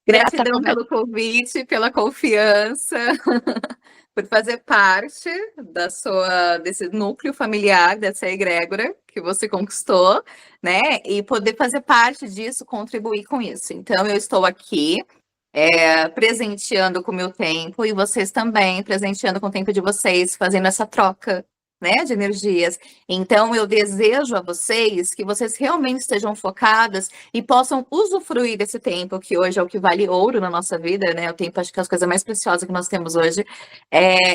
Grata, Gratidão Roberta. pelo convite, pela confiança, por fazer parte desse núcleo familiar, dessa egrégora que você conquistou, né? E poder fazer parte disso, contribuir com isso. Então, eu estou aqui presenteando com o meu tempo e vocês também presenteando com o tempo de vocês, fazendo essa troca, né, de energias. Então, eu desejo a vocês que vocês realmente estejam focadas e possam usufruir desse tempo, que hoje é o que vale ouro na nossa vida, né? O tempo, acho que é as coisas mais preciosas que nós temos hoje.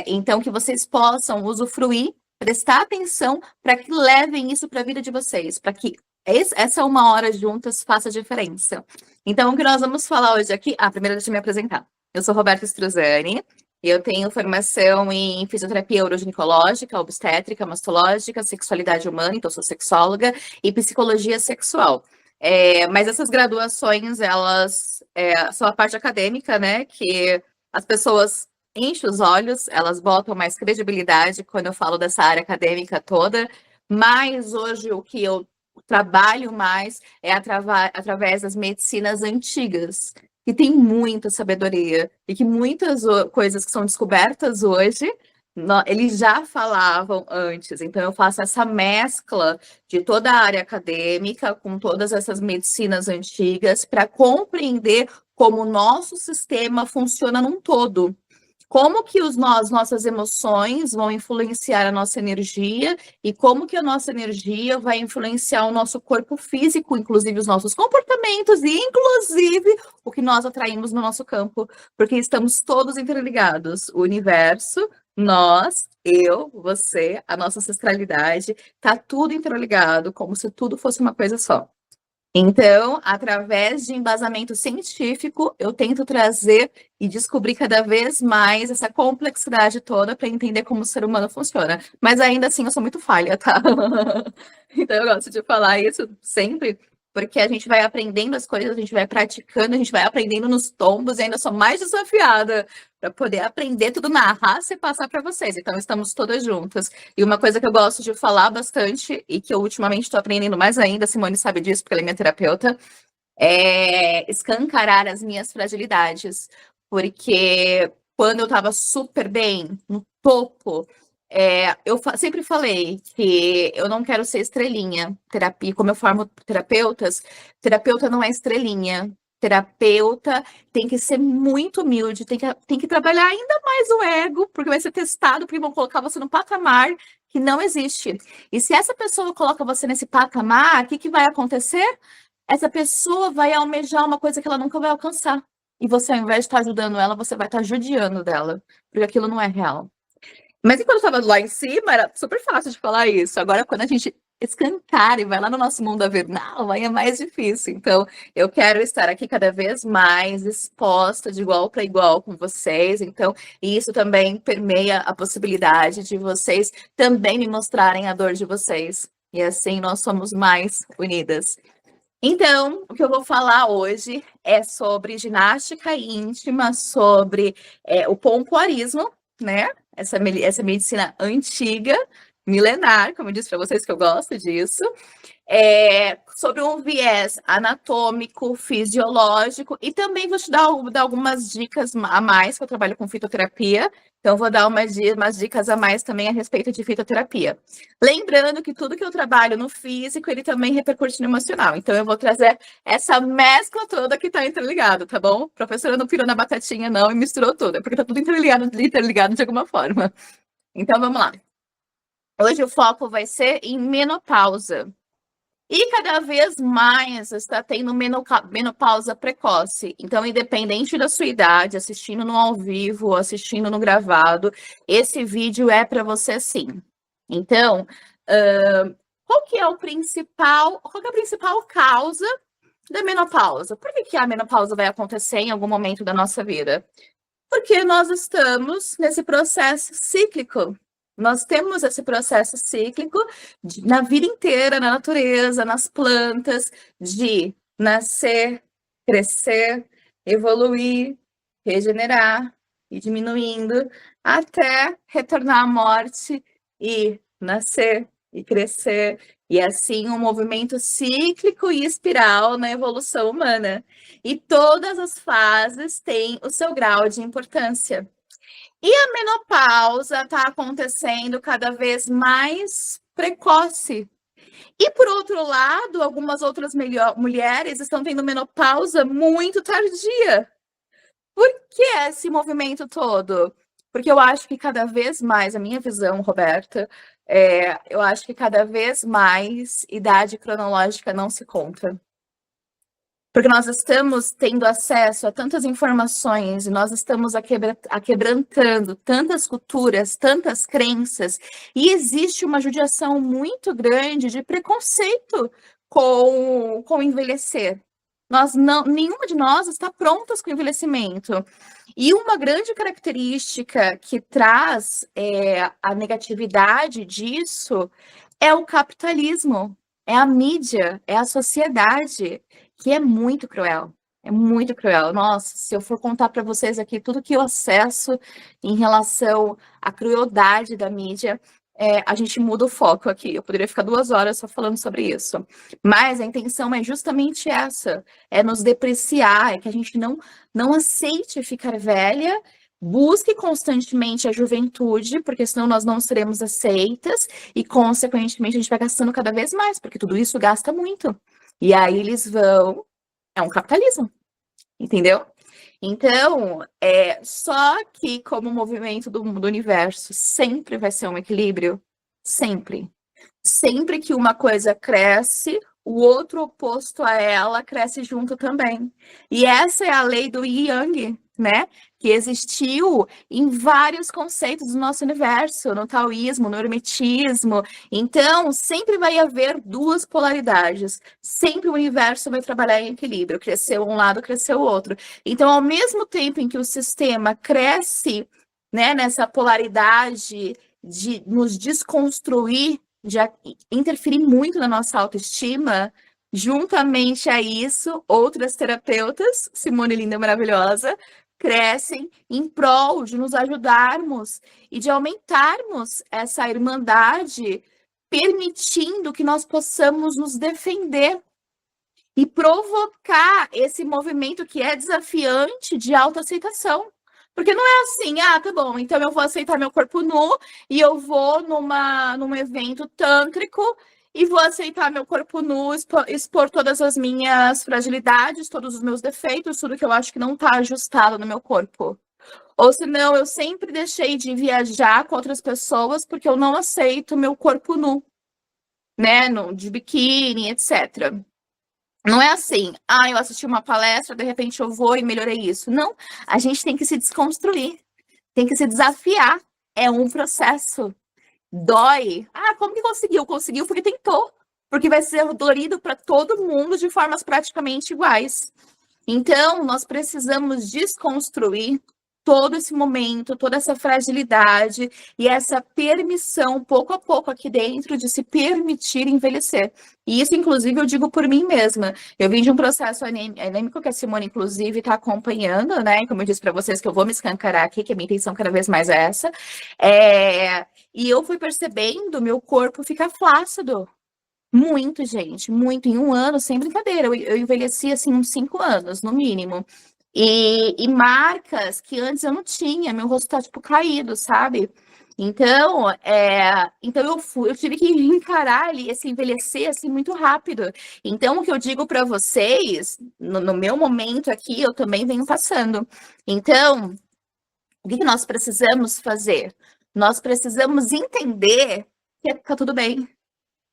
Então, que vocês possam usufruir, prestar atenção para que levem isso para a vida de vocês, para que essa uma hora juntas faça diferença. Então, o que nós vamos falar hoje aqui... primeiro deixa eu me apresentar. Eu sou Roberta Struzani, e eu tenho formação em fisioterapia uroginecológica, obstétrica, mastológica, sexualidade humana, então sou sexóloga, e psicologia sexual. Mas essas graduações, elas são a parte acadêmica, né, que as pessoas enchem os olhos, elas botam mais credibilidade quando eu falo dessa área acadêmica toda, mas hoje o que eu trabalho mais através das medicinas antigas, que tem muita sabedoria e que muitas coisas que são descobertas hoje, eles já falavam antes. Então, eu faço essa mescla de toda a área acadêmica com todas essas medicinas antigas para compreender como o nosso sistema funciona num todo. Como que nossas emoções vão influenciar a nossa energia e como que a nossa energia vai influenciar o nosso corpo físico, inclusive os nossos comportamentos e inclusive o que nós atraímos no nosso campo, porque estamos todos interligados. O universo, nós, eu, você, a nossa ancestralidade, tá tudo interligado, como se tudo fosse uma coisa só. Então, através de embasamento científico, eu tento trazer e descobrir cada vez mais essa complexidade toda para entender como o ser humano funciona. Mas ainda assim, eu sou muito falha, tá? Então, eu gosto de falar isso sempre, porque a gente vai aprendendo as coisas, a gente vai praticando, a gente vai aprendendo nos tombos e ainda sou mais desafiada para poder aprender tudo na raça e passar para vocês. Então, estamos todas juntas. E uma coisa que eu gosto de falar bastante e que eu ultimamente estou aprendendo mais ainda, a Simone sabe disso porque ela é minha terapeuta, é escancarar as minhas fragilidades. Porque quando eu estava super bem, no topo, eu sempre falei que eu não quero ser estrelinha. Terapia, como eu formo terapeutas, terapeuta não é estrelinha. Terapeuta tem que ser muito humilde, tem que trabalhar ainda mais o ego, porque vai ser testado, porque vão colocar você no patamar que não existe. E se essa pessoa coloca você nesse patamar, o que vai acontecer? Essa pessoa vai almejar uma coisa que ela nunca vai alcançar. E você, ao invés de estar ajudando ela, você vai estar judiando dela, porque aquilo não é real. Mas enquanto eu estava lá em cima, era super fácil de falar isso. Agora, quando a gente escancara e vai lá no nosso mundo avernal, aí é mais difícil. Então, eu quero estar aqui cada vez mais exposta, de igual para igual com vocês. Então, isso também permeia a possibilidade de vocês também me mostrarem a dor de vocês. E assim nós somos mais unidas. Então, o que eu vou falar hoje é sobre ginástica íntima, sobre o pompoarismo, né? Essa medicina antiga, milenar, como eu disse para vocês que eu gosto disso, sobre um viés anatômico, fisiológico, e também vou te dar algumas dicas a mais, que eu trabalho com fitoterapia, então vou dar umas dicas a mais também a respeito de fitoterapia. Lembrando que tudo que eu trabalho no físico, ele também repercute no emocional, então eu vou trazer essa mescla toda que está interligado, tá bom? A professora não pirou na batatinha não e misturou tudo, é porque tá tudo interligado de alguma forma. Então vamos lá. Hoje o foco vai ser em menopausa. E cada vez mais está tendo menopausa precoce. Então, independente da sua idade, assistindo no ao vivo, assistindo no gravado, esse vídeo é para você sim. Então, qual é a principal causa da menopausa? Por que a menopausa vai acontecer em algum momento da nossa vida? Porque nós estamos nesse processo cíclico. Nós temos esse processo cíclico na vida inteira, na natureza, nas plantas, de nascer, crescer, evoluir, regenerar e diminuindo, até retornar à morte e nascer, e crescer. E assim um movimento cíclico e espiral na evolução humana. E todas as fases têm o seu grau de importância. E a menopausa está acontecendo cada vez mais precoce. E por outro lado, algumas outras mulheres estão tendo menopausa muito tardia. Por que esse movimento todo? Porque eu acho que cada vez mais, a minha visão, Roberta, eu acho que cada vez mais idade cronológica não se conta. Porque nós estamos tendo acesso a tantas informações e nós estamos aquebrantando tantas culturas, tantas crenças, e existe uma judiação muito grande de preconceito com envelhecer. Nenhuma de nós está pronta com o envelhecimento. E uma grande característica que traz a negatividade disso é o capitalismo, é a mídia, é a sociedade, que é muito cruel. É muito cruel. Nossa, se eu for contar para vocês aqui tudo que eu acesso em relação à crueldade da mídia, a gente muda o foco aqui. Eu poderia ficar 2 horas só falando sobre isso. Mas a intenção é justamente essa, é nos depreciar, é que a gente não aceite ficar velha, busque constantemente a juventude, porque senão nós não seremos aceitas e, consequentemente, a gente vai gastando cada vez mais, porque tudo isso gasta muito. E aí eles vão... É um capitalismo, entendeu? Então, só que como movimento do universo sempre vai ser um equilíbrio, sempre. Sempre que uma coisa cresce, o outro oposto a ela cresce junto também. E essa é a lei do Yin Yang, né? Que existiu em vários conceitos do nosso universo, no taoísmo, no hermetismo. Então, sempre vai haver 2 polaridades. Sempre o universo vai trabalhar em equilíbrio. Cresceu um lado, cresceu o outro. Então, ao mesmo tempo em que o sistema cresce, né, nessa polaridade de nos desconstruir, de interferir muito na nossa autoestima, juntamente a isso, outras terapeutas, Simone Linda maravilhosa, crescem em prol de nos ajudarmos e de aumentarmos essa irmandade, permitindo que nós possamos nos defender e provocar esse movimento que é desafiante de autoaceitação. Porque não é assim, tá bom, então eu vou aceitar meu corpo nu e eu vou num evento tântrico e vou aceitar meu corpo nu, expor todas as minhas fragilidades, todos os meus defeitos, tudo que eu acho que não está ajustado no meu corpo. Ou senão, eu sempre deixei de viajar com outras pessoas porque eu não aceito meu corpo nu, né, de biquíni, etc. Não é assim, eu assisti uma palestra, de repente eu vou e melhorei isso. Não, a gente tem que se desconstruir, tem que se desafiar. É um processo. Dói. Como que conseguiu? Conseguiu porque tentou. Porque vai ser dolorido para todo mundo de formas praticamente iguais. Então, nós precisamos desconstruir todo esse momento, toda essa fragilidade e essa permissão, pouco a pouco, aqui dentro, de se permitir envelhecer. E isso, inclusive, eu digo por mim mesma. Eu vim de um processo anêmico que a Simone, inclusive, está acompanhando, né? Como eu disse para vocês, que eu vou me escancarar aqui, que a minha intenção cada vez mais é essa. E eu fui percebendo meu corpo ficar flácido. Muito, gente, muito. Em 1 ano, sem brincadeira. Eu envelheci, assim, uns 5 anos, no mínimo. E marcas que antes eu não tinha, meu rosto tá, tipo, caído, sabe? Então, eu tive que encarar ali, esse envelhecer, assim, muito rápido. Então, o que eu digo para vocês, no meu momento aqui, eu também venho passando. Então, o que nós precisamos fazer? Nós precisamos entender que tá tudo bem.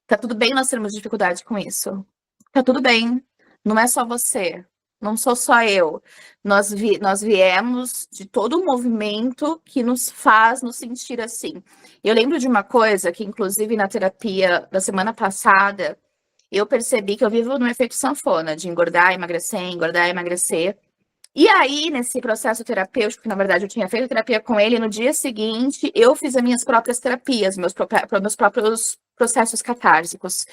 Tá tudo bem nós termos dificuldade com isso. Tá tudo bem. Não é só você. Não sou só eu. Nós viemos de todo um movimento que nos faz nos sentir assim. Eu lembro de uma coisa que, inclusive, na terapia da semana passada, eu percebi que eu vivo no efeito sanfona, de engordar, emagrecer. E aí, nesse processo terapêutico, que na verdade eu tinha feito terapia com ele, no dia seguinte, eu fiz as minhas próprias terapias, meus próprios processos catársicos.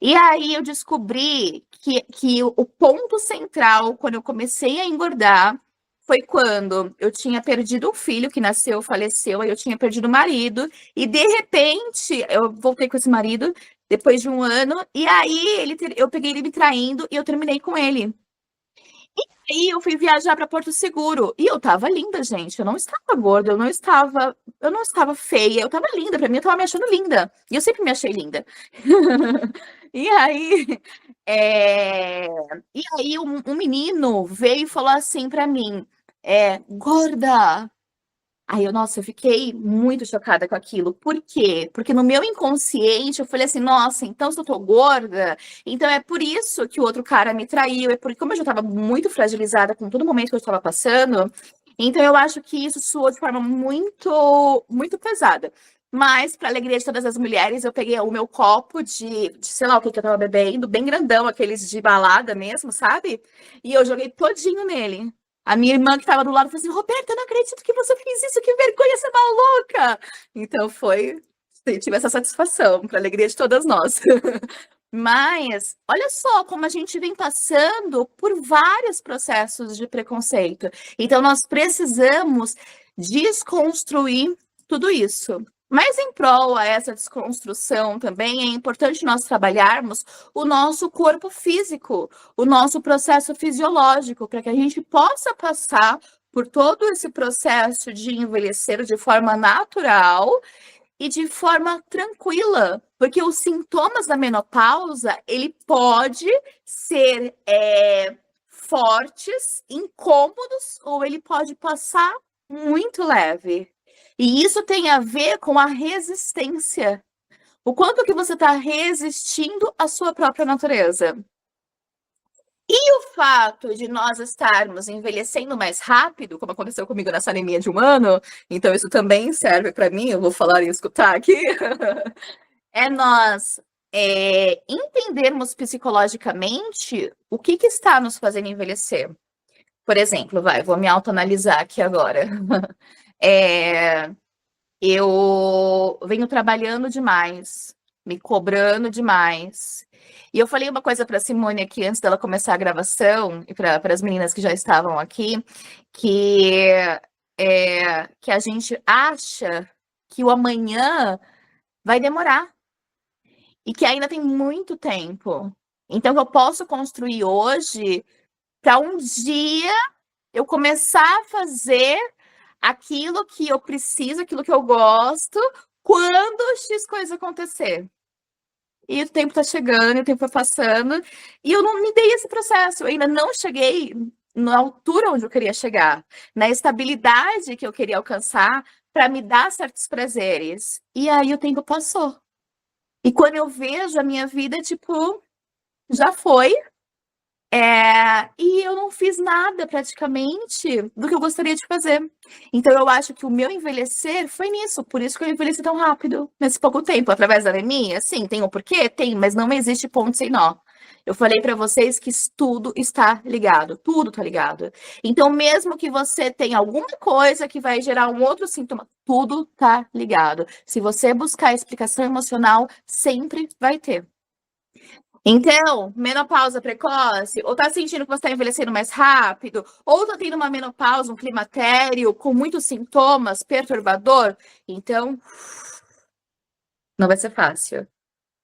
E aí eu descobri que o ponto central, quando eu comecei a engordar, foi quando eu tinha perdido um filho que nasceu, faleceu, aí eu tinha perdido o marido, e de repente eu voltei com esse marido depois de um ano, e aí eu peguei ele me traindo e eu terminei com ele. Aí eu fui viajar para Porto Seguro e eu tava linda, gente. Eu não estava gorda, eu não estava feia, eu tava linda. Para mim, eu tava me achando linda. E eu sempre me achei linda. E aí, é... e aí um menino veio e falou assim para mim, gorda. Aí nossa, eu fiquei muito chocada com aquilo. Por quê? Porque no meu inconsciente eu falei assim, nossa, então se eu tô gorda, então é por isso que o outro cara me traiu, é porque como eu já estava muito fragilizada com todo o momento que eu estava passando, então eu acho que isso soou de forma muito, muito pesada. Mas, para alegria de todas as mulheres, eu peguei o meu copo de sei lá o que eu tava bebendo, bem grandão, aqueles de balada mesmo, sabe? E eu joguei todinho nele. A minha irmã que estava do lado falou assim, Roberta, eu não acredito que você fez isso, que vergonha, você é maluca! Então tive essa satisfação, para alegria de todas nós. Mas, olha só como a gente vem passando por vários processos de preconceito. Então, nós precisamos desconstruir tudo isso. Mas, em prol a essa desconstrução também, é importante nós trabalharmos o nosso corpo físico, o nosso processo fisiológico, para que a gente possa passar por todo esse processo de envelhecer de forma natural e de forma tranquila, porque os sintomas da menopausa, ele pode ser fortes, incômodos, ou ele pode passar muito leve. E isso tem a ver com a resistência. O quanto que você está resistindo à sua própria natureza. E o fato de nós estarmos envelhecendo mais rápido, como aconteceu comigo nessa anemia de um ano, então isso também serve para mim, eu vou falar e escutar aqui, é nós entendermos psicologicamente o que está nos fazendo envelhecer. Por exemplo, vou me autoanalisar aqui agora. Eu venho trabalhando demais, me cobrando demais. E eu falei uma coisa para a Simone aqui antes dela começar a gravação, e para as meninas que já estavam aqui, que a gente acha que o amanhã vai demorar e que ainda tem muito tempo. Então, eu posso construir hoje para um dia eu começar a fazer aquilo que eu preciso, aquilo que eu gosto, quando X coisa acontecer. E o tempo está chegando, o tempo vai passando, e eu não me dei esse processo, eu ainda não cheguei na altura onde eu queria chegar, na estabilidade que eu queria alcançar para me dar certos prazeres. E aí o tempo passou. E quando eu vejo a minha vida, tipo, já foi, e eu não fiz nada praticamente do que eu gostaria de fazer. Então eu acho que o meu envelhecer foi nisso, por isso que eu envelheci tão rápido, nesse pouco tempo, através da anemia. Sim, tem um porquê? Tem, mas não existe ponto sem nó. Eu falei para vocês que tudo está ligado, tudo está ligado. Então, mesmo que você tenha alguma coisa que vai gerar um outro sintoma, tudo está ligado. Se você buscar explicação emocional, sempre vai ter. Então, menopausa precoce, ou tá sentindo que você está envelhecendo mais rápido, ou tá tendo uma menopausa, um climatério com muitos sintomas, perturbador, então não vai ser fácil.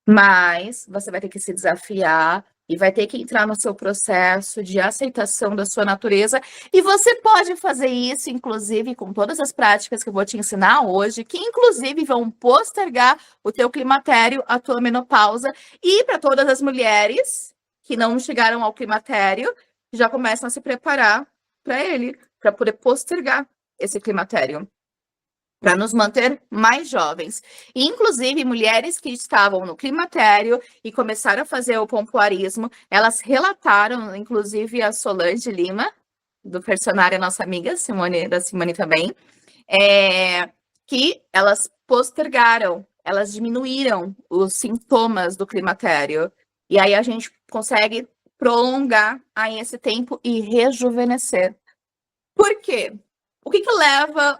Mas você vai ter que se desafiar e vai ter que entrar no seu processo de aceitação da sua natureza. E você pode fazer isso, inclusive, com todas as práticas que eu vou te ensinar hoje, que inclusive vão postergar o teu climatério, a tua menopausa. E para todas as mulheres que não chegaram ao climatério, já começam a se preparar para ele, para poder postergar esse climatério, para nos manter mais jovens. E, inclusive, mulheres que estavam no climatério e começaram a fazer o pompoarismo, elas relataram, inclusive a Solange Lima, do personagem, nossa amiga, Simone, da Simone também, que elas postergaram, elas diminuíram os sintomas do climatério. E aí a gente consegue prolongar aí esse tempo e rejuvenescer. Por quê? O que leva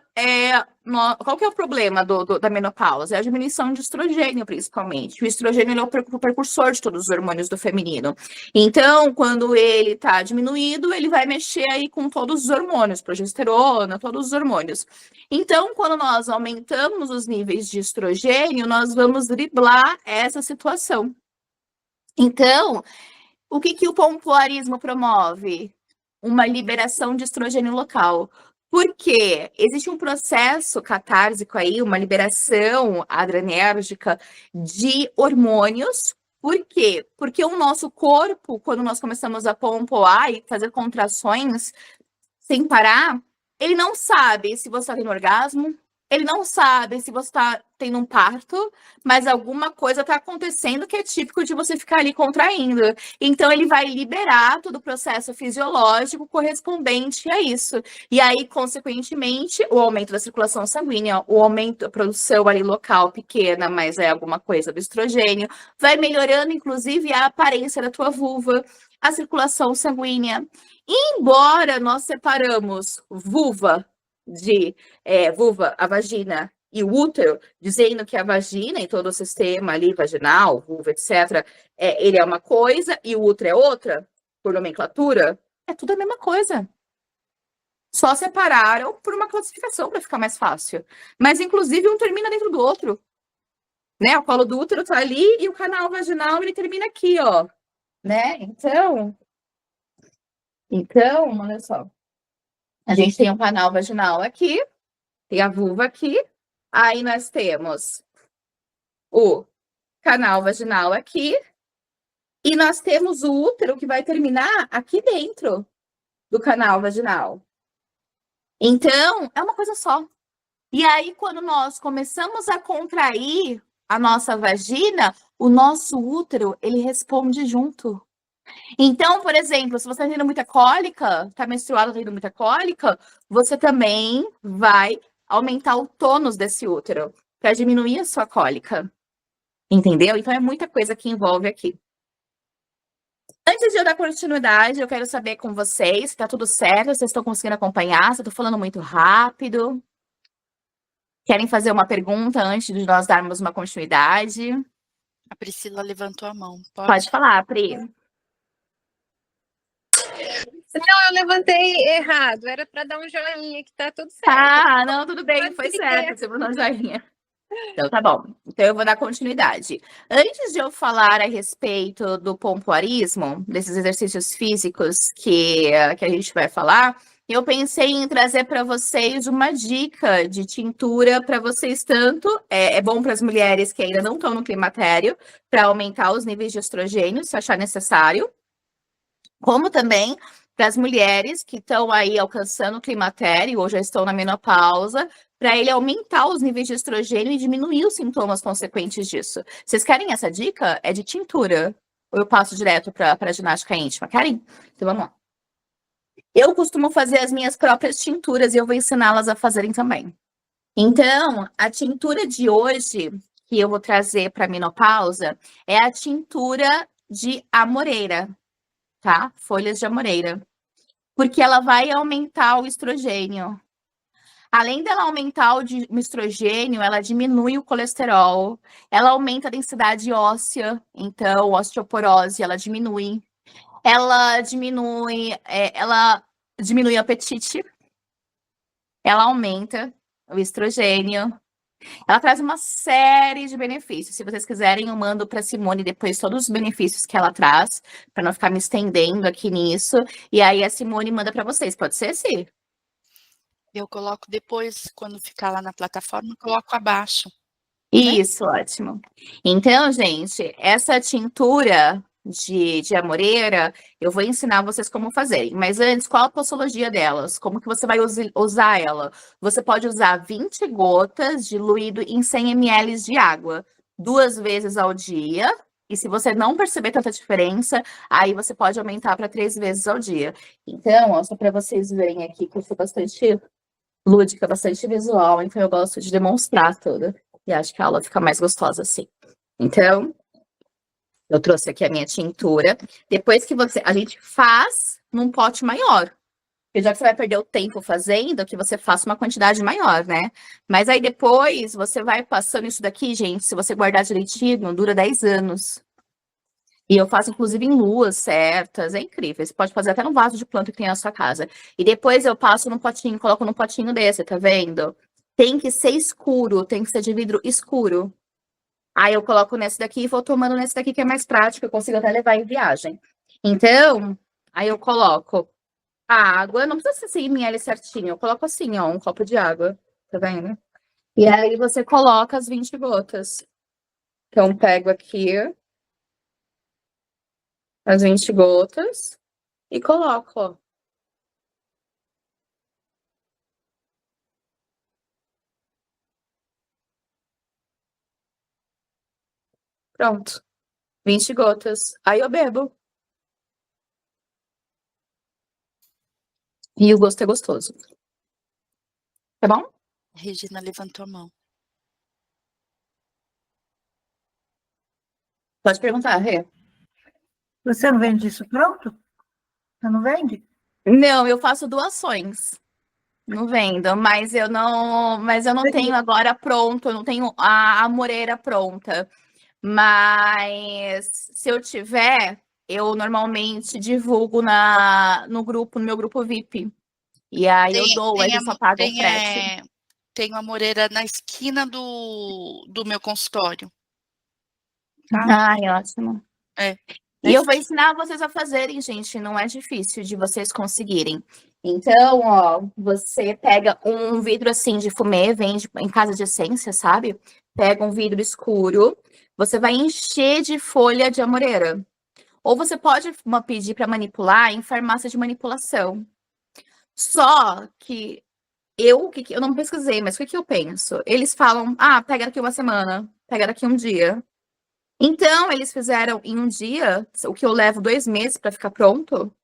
qual que é o problema da menopausa? É a diminuição de estrogênio, principalmente. O estrogênio ele é o precursor de todos os hormônios do feminino. Então, quando ele está diminuído, ele vai mexer aí com todos os hormônios, progesterona, todos os hormônios. Então, quando nós aumentamos os níveis de estrogênio, nós vamos driblar essa situação. Então, o que o pompoarismo promove? Uma liberação de estrogênio local. Por quê? Existe um processo catársico aí, uma liberação adrenérgica de hormônios. Por quê? Porque o nosso corpo, quando nós começamos a pompoar e fazer contrações sem parar, ele não sabe se você está tendo orgasmo, ele não sabe se você está tendo um parto, mas alguma coisa está acontecendo que é típico de você ficar ali contraindo. Então, ele vai liberar todo o processo fisiológico correspondente a isso. E aí, consequentemente, o aumento da circulação sanguínea, o aumento da produção ali local pequena, mas é alguma coisa do estrogênio, vai melhorando, inclusive, a aparência da tua vulva, a circulação sanguínea. Embora nós separamos vulva vulva, a vagina e o útero, dizendo que a vagina e todo o sistema ali vaginal, vulva, etc., ele é uma coisa e o útero é outra, por nomenclatura, é tudo a mesma coisa. Só separaram por uma classificação para ficar mais fácil. Mas, inclusive, um termina dentro do outro. Né? O colo do útero tá ali e o canal vaginal ele termina aqui, ó. Né? Então, olha só. A gente tem um canal vaginal aqui, tem a vulva aqui, aí nós temos o canal vaginal aqui, e nós temos o útero que vai terminar aqui dentro do canal vaginal. Então, é uma coisa só. E aí, quando nós começamos a contrair a nossa vagina, o nosso útero, ele responde junto. Então, por exemplo, se você está tendo muita cólica, está menstruada, tendo muita cólica, você também vai aumentar o tônus desse útero para diminuir a sua cólica. Entendeu? Então, é muita coisa que envolve aqui. Antes de eu dar continuidade, eu quero saber com vocês se está tudo certo, se vocês estão conseguindo acompanhar, se eu estou falando muito rápido. Querem fazer uma pergunta antes de nós darmos uma continuidade? A Priscila levantou a mão. Pode falar, Pri. Não, eu levantei errado. Era para dar um joinha que tá tudo certo. Ah, não, tudo bem, foi certo. Você mandou um joinha. Então, tá bom. Então, eu vou dar continuidade. Antes de eu falar a respeito do pompoarismo, desses exercícios físicos que a gente vai falar, eu pensei em trazer para vocês uma dica de tintura para vocês tanto. É bom para as mulheres que ainda não estão no climatério, para aumentar os níveis de estrogênio, se achar necessário, como também para as mulheres que estão aí alcançando o climatério ou já estão na menopausa, para ele aumentar os níveis de estrogênio e diminuir os sintomas consequentes disso. Vocês querem essa dica? É de tintura. Ou eu passo direto para a ginástica íntima? Querem? Então vamos lá. Eu costumo fazer as minhas próprias tinturas e eu vou ensiná-las a fazerem também. Então, a tintura de hoje que eu vou trazer para a menopausa é a tintura de amoreira, tá? Folhas de amoreira. Porque ela vai aumentar o estrogênio. Além dela aumentar o estrogênio, ela diminui o colesterol, ela aumenta a densidade óssea, então osteoporose, ela diminui. Ela diminui o apetite, ela aumenta o estrogênio, ela traz uma série de benefícios. Se vocês quiserem, eu mando para a Simone depois todos os benefícios que ela traz, para não ficar me estendendo aqui nisso. E aí a Simone manda para vocês, pode ser, sim? Eu coloco depois, quando ficar lá na plataforma, eu coloco abaixo. Isso, né? Ótimo. Então, gente, essa tintura de amoreira, eu vou ensinar vocês como fazerem. Mas antes, qual a posologia delas? Como que você vai usar ela? Você pode usar 20 gotas diluído em 100 ml de água, 2 vezes ao dia. E se você não perceber tanta diferença, aí você pode aumentar para 3 vezes ao dia. Então, ó, só para vocês verem aqui que eu sou bastante lúdica, bastante visual, então eu gosto de demonstrar tudo. E acho que a aula fica mais gostosa assim. Então, eu trouxe aqui a minha tintura. Depois que a gente faz num pote maior, Porque já que você vai perder o tempo fazendo, que você faça uma quantidade maior, né? Mas aí depois você vai passando isso daqui, gente, se você guardar direitinho, dura 10 anos. E eu faço, inclusive, em luas certas, é incrível. Você pode fazer até no vaso de planta que tem na sua casa. E depois eu passo num potinho, coloco num potinho desse, tá vendo? Tem que ser escuro, tem que ser de vidro escuro. Aí eu coloco nesse daqui e vou tomando nesse daqui que é mais prático, eu consigo até levar em viagem. Então, aí eu coloco a água, não precisa ser 100 ml certinho, eu coloco assim, ó, um copo de água, tá vendo? E aí você coloca as 20 gotas. Então, pego aqui as 20 gotas e coloco, ó. Pronto. 20 gotas. Aí eu bebo. E o gosto é gostoso. Tá bom? Regina levantou a mão. Pode perguntar, Rê. Você não vende isso pronto? Você não vende? Não, eu faço doações. Não vendo, mas eu não tenho agora pronto, eu não tenho a amoreira pronta. Mas se eu tiver, eu normalmente divulgo no grupo, no meu grupo VIP. E aí eu dou, eles só pagam o frete. Tem uma moreira na esquina do meu consultório. Tá? Ai, ótimo. É. E eu vou ensinar vocês a fazerem, gente, não é difícil de vocês conseguirem. Então, ó, você pega um vidro assim de fumê, vende em casa de essência, sabe? Pega um vidro escuro, você vai encher de folha de amoreira. Ou você pode pedir para manipular em farmácia de manipulação. Só que eu não pesquisei, mas o que eu penso? Eles falam, pega daqui uma semana, pega daqui um dia. Então, eles fizeram em um dia, o que eu levo 2 meses para ficar pronto.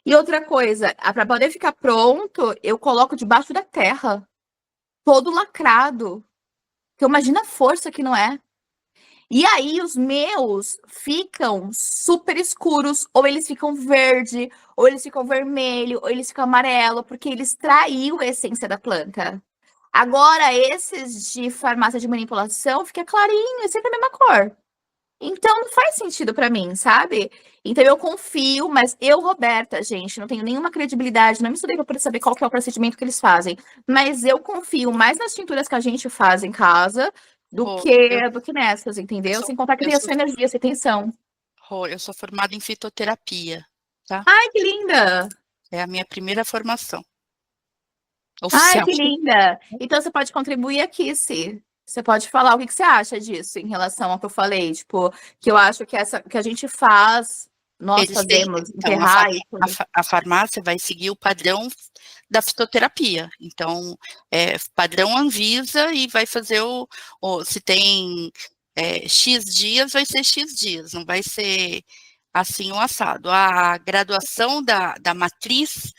E outra coisa, para poder ficar pronto, eu coloco debaixo da terra, todo lacrado. Então, imagina a força que não é. E aí, os meus ficam super escuros, ou eles ficam verde, ou eles ficam vermelho, ou eles ficam amarelo, porque eles traiu a essência da planta. Agora, esses de farmácia de manipulação, fica clarinho, é sempre a mesma cor. Então, não faz sentido para mim, sabe? Então, eu confio, mas eu, Roberta, gente, não tenho nenhuma credibilidade, não me estudei para saber qual que é o procedimento que eles fazem, mas eu confio mais nas tinturas que a gente faz em casa do que nessas, entendeu? Sem contar que tem a sua energia, você tem atenção. Eu sou formada em fitoterapia, tá? Ai, que linda! É a minha primeira formação oficial. Ai, que linda! Então, você pode contribuir aqui, Si. Você pode falar o que você acha disso em relação ao que eu falei, tipo, que eu acho que que a gente faz, nós fazemos, enterrar e tudo. A farmácia vai seguir o padrão da fitoterapia. Então, padrão Anvisa e vai fazer se tem X dias, vai ser X dias, não vai ser assim o assado. A graduação da matriz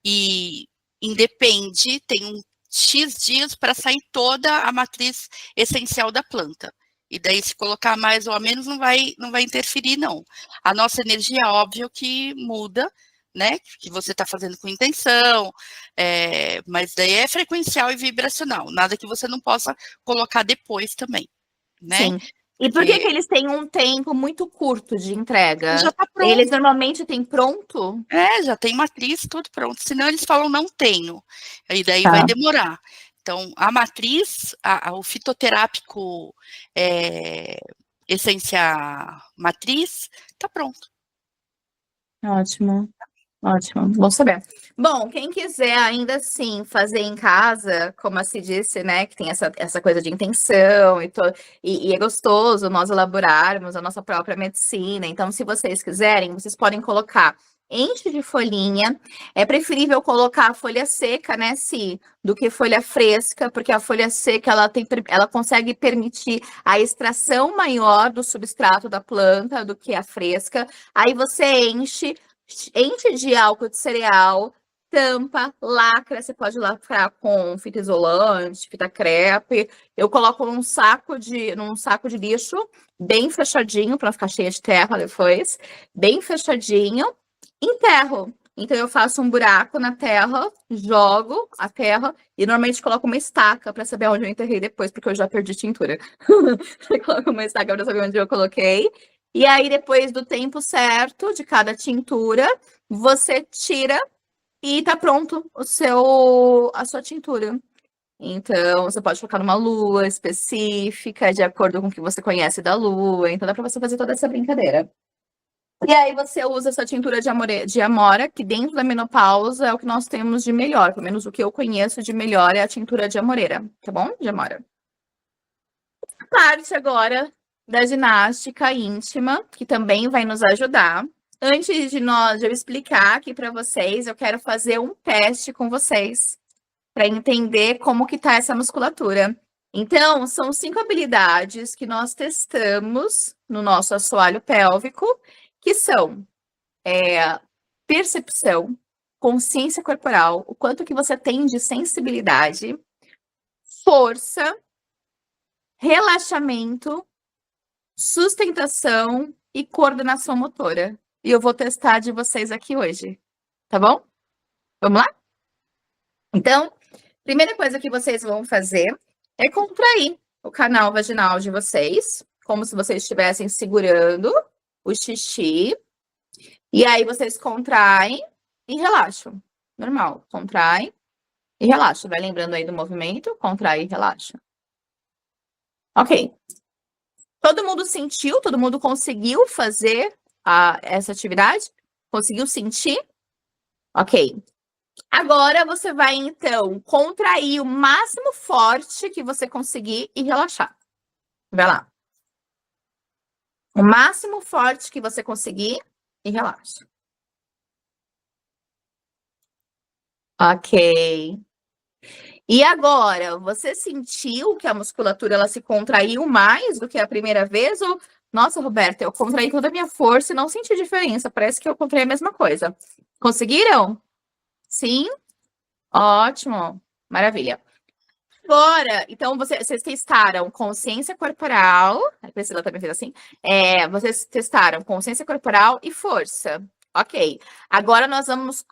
e independe, tem um X dias para sair toda a matriz essencial da planta. E daí, se colocar mais ou a menos, não vai interferir, não. A nossa energia, óbvio que muda, né? Que você está fazendo com intenção, mas daí é frequencial e vibracional. Nada que você não possa colocar depois também, né? Sim. E por que eles têm um tempo muito curto de entrega? Já tá pronto. Eles normalmente têm pronto? Já tem matriz, tudo pronto. Senão eles falam, não tenho. E daí vai demorar. Então, a matriz, o fitoterápico essência matriz, tá pronto. Ótimo. Ótimo, bom saber. Bom, quem quiser ainda assim fazer em casa, como a se disse, né, que tem essa coisa de intenção e é gostoso nós elaborarmos a nossa própria medicina. Então, se vocês quiserem, vocês podem colocar enche de folhinha. É preferível colocar a folha seca, né, do que folha fresca, porque a folha seca ela consegue permitir a extração maior do substrato da planta do que a fresca. Aí você enche de álcool de cereal, tampa, lacra, você pode lacrar com fita isolante, fita crepe. Eu coloco num saco de lixo, bem fechadinho, para não ficar cheia de terra depois, bem fechadinho, enterro. Então, eu faço um buraco na terra, jogo a terra e normalmente coloco uma estaca para saber onde eu enterrei depois, porque eu já perdi tintura. Eu coloco uma estaca para saber onde eu coloquei. E aí, depois do tempo certo de cada tintura, você tira e tá pronto a sua tintura. Então, você pode colocar numa lua específica, de acordo com o que você conhece da lua. Então, dá para você fazer toda essa brincadeira. E aí você usa essa tintura de amora, que dentro da menopausa é o que nós temos de melhor. Pelo menos o que eu conheço de melhor é a tintura de amoreira, tá bom? De amora. Parte agora da ginástica íntima, que também vai nos ajudar. Antes de eu explicar aqui para vocês, eu quero fazer um teste com vocês para entender como que tá essa musculatura. Então, são 5 habilidades que nós testamos no nosso assoalho pélvico, que são percepção, consciência corporal, o quanto que você tem de sensibilidade, força, relaxamento, sustentação e coordenação motora. E eu vou testar de vocês aqui hoje, tá bom? Vamos lá? Então, primeira coisa que vocês vão fazer é contrair o canal vaginal de vocês, como se vocês estivessem segurando o xixi. E aí vocês contraem e relaxam. Normal, contraem e relaxam. Vai lembrando aí do movimento, contrai e relaxa. Ok. Todo mundo sentiu? Todo mundo conseguiu fazer essa atividade? Conseguiu sentir? Ok. Agora você vai, então, contrair o máximo forte que você conseguir e relaxar. Vai lá. O máximo forte que você conseguir e relaxa. Ok. E agora, você sentiu que a musculatura ela se contraiu mais do que a primeira vez? Ou, nossa, Roberta, eu contraí toda a minha força e não senti diferença. Parece que eu contraí a mesma coisa. Conseguiram? Sim? Ótimo. Maravilha. Agora, então, vocês testaram consciência corporal. A Priscila também fez assim. Vocês testaram consciência corporal e força. Ok. Agora nós vamos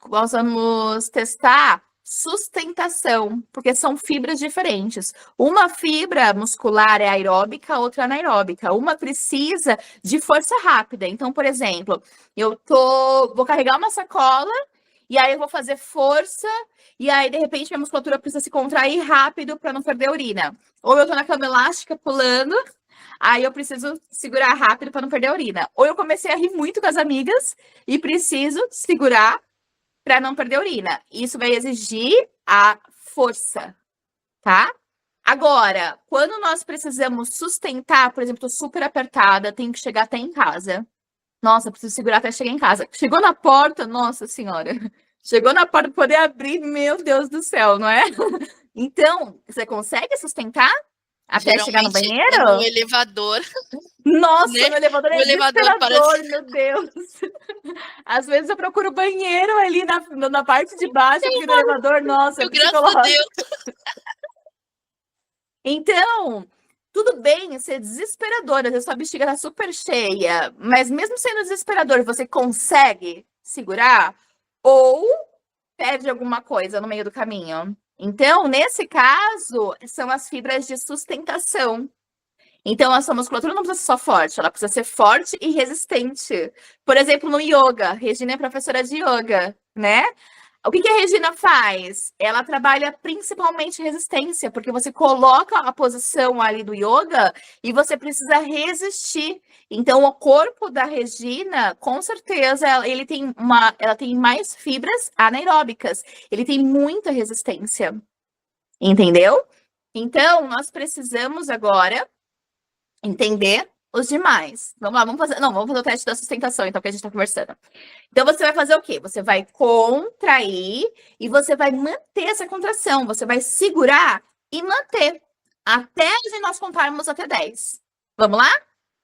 testar sustentação, porque são fibras diferentes. Uma fibra muscular é aeróbica, outra anaeróbica. Uma precisa de força rápida. Então, por exemplo, vou carregar uma sacola e aí eu vou fazer força e aí, de repente, minha musculatura precisa se contrair rápido para não perder a urina. Ou eu tô na cama elástica pulando, aí eu preciso segurar rápido para não perder a urina. Ou eu comecei a rir muito com as amigas e preciso segurar para não perder a urina. Isso vai exigir a força, tá? Agora, quando nós precisamos sustentar, por exemplo, tô super apertada, tenho que chegar até em casa. Nossa, preciso segurar até chegar em casa. Chegou na porta, nossa senhora. Chegou na porta para poder abrir, meu Deus do céu, não é? Então, você consegue sustentar até chegar no banheiro? No elevador. Nossa, né? no elevador é desesperador, parece... meu Deus. Às vezes eu procuro banheiro ali na parte de baixo, porque no elevador, nossa, é graças a Deus. Então, tudo bem ser desesperador, às vezes sua bexiga tá super cheia, mas mesmo sendo desesperador, você consegue segurar ou perde alguma coisa no meio do caminho. Então, nesse caso, são as fibras de sustentação. Então, a sua musculatura não precisa ser só forte, ela precisa ser forte e resistente. Por exemplo, no yoga, Regina é professora de yoga, né? O que a Regina faz? Ela trabalha principalmente resistência, porque você coloca a posição ali do yoga e você precisa resistir. Então, o corpo da Regina, com certeza, ela tem mais fibras anaeróbicas. Ele tem muita resistência. Entendeu? Então, nós precisamos agora entender os demais. Vamos lá, vamos fazer o teste da sustentação, então, que a gente está conversando. Então, você vai fazer o quê? Você vai contrair e você vai manter essa contração. Você vai segurar e manter até nós contarmos até 10. Vamos lá?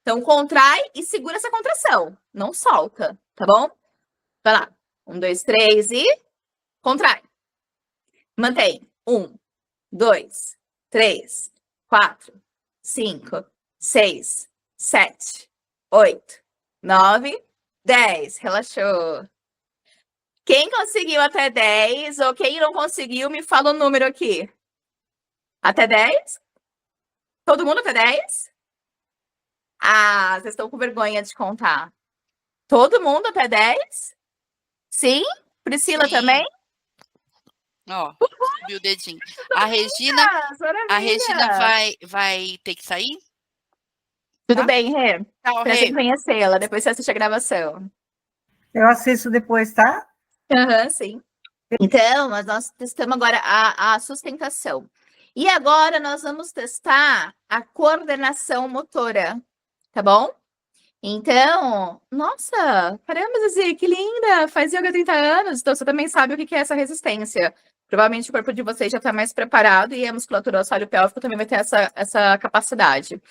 Então, contrai e segura essa contração. Não solta, tá bom? Vai lá. 1, 2, 3 e contrai. Mantém. 1, 2, 3, 4, 5, 6, 7, 8, 9, 10. Relaxou. Quem conseguiu até 10 ou quem não conseguiu, me fala o número aqui. Até 10? Todo mundo até 10? Ah, vocês estão com vergonha de contar. Todo mundo até 10? Sim? Priscila Sim. também? Ó, subiu o dedinho. A Regina vai ter que sair? Tudo Tá? bem, Rê? Tchau, Prazer em Rê. conhecê-la. Depois você assiste a gravação. Eu assisto depois, tá? Aham, sim. Então, nós testamos agora a sustentação. E agora nós vamos testar a coordenação motora, tá bom? Então, nossa, caramba, Zizi, que linda! Faz yoga há 30 anos, então você também sabe o que é essa resistência. Provavelmente o corpo de vocês já está mais preparado e a musculatura do assoalho pélvico também vai ter essa capacidade.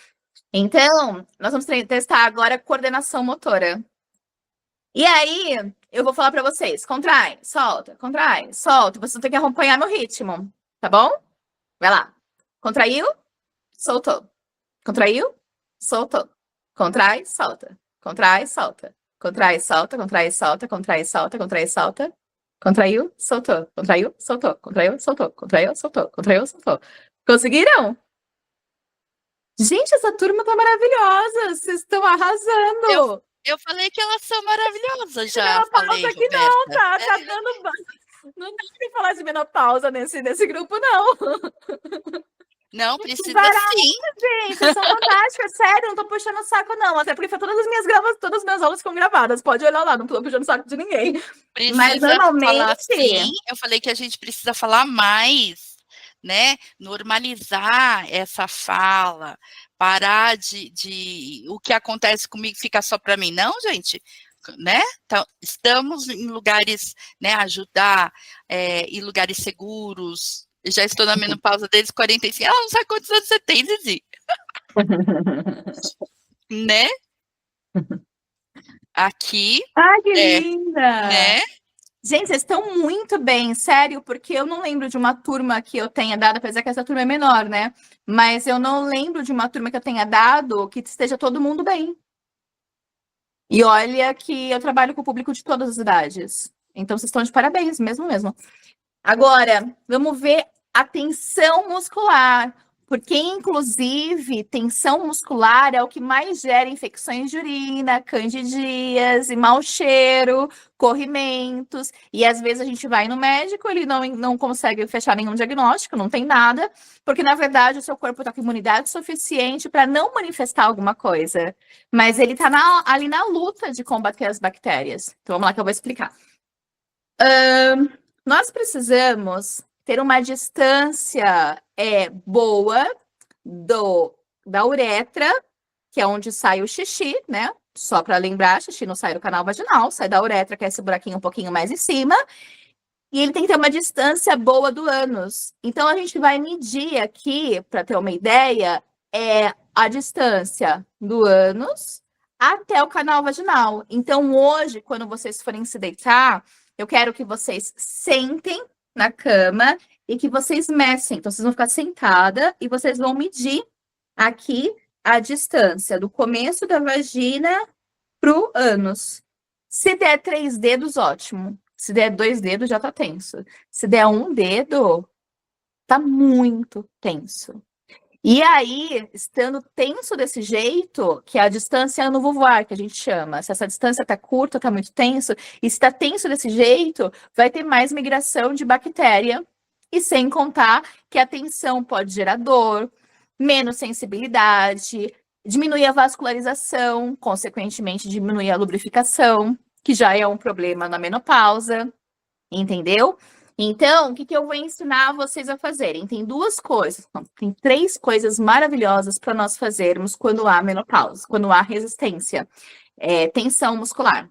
Então, nós vamos testar agora a coordenação motora. E aí, eu vou falar para vocês, contrai, solta, vocês vão ter que acompanhar meu ritmo, tá bom? Vai lá. Contraiu, soltou. Contraiu, soltou. Contrai, solta. Contrai, solta. Contrai, solta, contrai, solta, contrai, solta, contrai, solta. Contraiu, soltou. Contraiu, soltou. Contraiu, soltou. Contraiu, soltou. Contraiu, soltou. Conseguiram? Gente, essa turma tá maravilhosa. Vocês estão arrasando. Eu falei que elas são maravilhosas já. Menopausa aqui não, tá dando. Não dá pra falar de menopausa nesse grupo, não. Não, precisa Barato, sim. gente, vocês são fantásticas, sério, não tô puxando o saco, não. Até porque todas as minhas aulas ficam gravadas. Pode olhar lá, não tô puxando o saco de ninguém. Precisa Mas normalmente. falar sim. Eu falei que a gente precisa falar mais, né? Normalizar essa fala, parar de o que acontece comigo fica só para mim. Não, gente, né? Então, estamos em lugares, né? Ajudar em lugares seguros. Eu já estou na menopausa desde 45. Ela não sabe quantos anos você tem, Zizi. Né? Aqui. Ai, que linda! Né? Gente, vocês estão muito bem, sério, porque eu não lembro de uma turma que eu tenha dado, apesar que essa turma é menor, né? Mas eu não lembro de uma turma que eu tenha dado que esteja todo mundo bem. E olha que eu trabalho com o público de todas as idades. Então, vocês estão de parabéns, mesmo. Agora, vamos ver a tensão muscular, porque, inclusive, tensão muscular é o que mais gera infecções de urina, candidias, mau cheiro, corrimentos, e às vezes a gente vai no médico, ele não consegue fechar nenhum diagnóstico, não tem nada, porque, na verdade, o seu corpo está com imunidade suficiente para não manifestar alguma coisa, mas ele está ali na luta de combater as bactérias. Então, vamos lá que eu vou explicar. Nós precisamos ter uma distância boa da uretra, que é onde sai o xixi, né? Só para lembrar, xixi não sai do canal vaginal, sai da uretra, que é esse buraquinho um pouquinho mais em cima. E ele tem que ter uma distância boa do ânus. Então, a gente vai medir aqui, para ter uma ideia, a distância do ânus até o canal vaginal. Então, hoje, quando vocês forem se deitar, eu quero que vocês sentem na cama e que vocês messem. Então, vocês vão ficar sentada e vocês vão medir aqui a distância do começo da vagina pro ânus. Se der 3 dedos, ótimo. Se der 2 dedos, já tá tenso. Se der 1 dedo, tá muito tenso. E aí, estando tenso desse jeito, que é a distância anovulvar, que a gente chama. Se essa distância tá curta, tá muito tenso, e se tá tenso desse jeito, vai ter mais migração de bactéria, e sem contar que a tensão pode gerar dor, menos sensibilidade, diminuir a vascularização, consequentemente diminuir a lubrificação, que já é um problema na menopausa, entendeu? Então, o que eu vou ensinar vocês a fazerem? Tem 2 coisas, não, tem 3 coisas maravilhosas para nós fazermos quando há menopausa, quando há resistência, tensão muscular.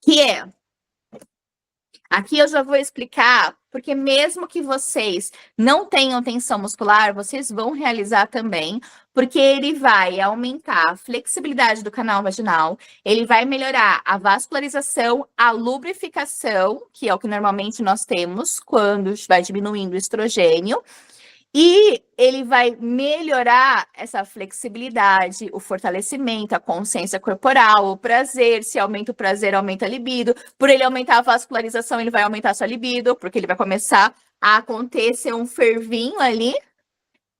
Que aqui eu já vou explicar, porque mesmo que vocês não tenham tensão muscular, vocês vão realizar também, porque ele vai aumentar a flexibilidade do canal vaginal, ele vai melhorar a vascularização, a lubrificação, que é o que normalmente nós temos quando vai diminuindo o estrogênio, E ele vai melhorar essa flexibilidade, o fortalecimento, a consciência corporal, o prazer. Se aumenta o prazer, aumenta a libido. Por ele aumentar a vascularização, ele vai aumentar a sua libido, porque ele vai começar a acontecer um fervinho ali.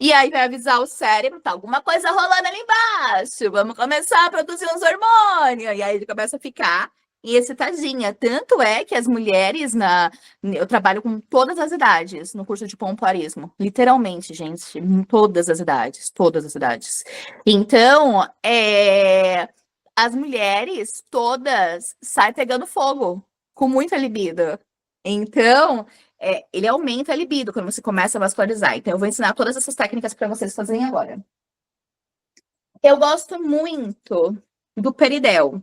E aí vai avisar o cérebro, tá alguma coisa rolando ali embaixo, vamos começar a produzir uns hormônios. E aí ele começa a ficar excitadinha. Tanto é que as mulheres eu trabalho com todas as idades no curso de pompoarismo. Literalmente, gente, em todas as idades, todas as idades. Então, as mulheres todas saem pegando fogo, com muita libido. Então, ele aumenta a libido quando você começa a vascularizar. Então, eu vou ensinar todas essas técnicas para vocês fazerem agora. Eu gosto muito do peridel.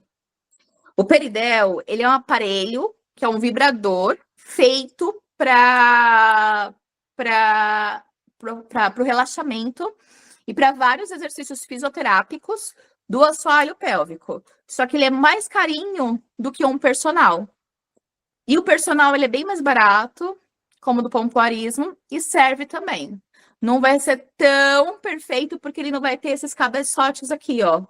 O peridel, ele é um aparelho que é um vibrador feito para o relaxamento e para vários exercícios fisioterápicos do assoalho pélvico. Só que ele é mais carinho do que um personal. E o personal, ele é bem mais barato, como o do pompoarismo, e serve também. Não vai ser tão perfeito, porque ele não vai ter esses cabeçotes aqui, ó.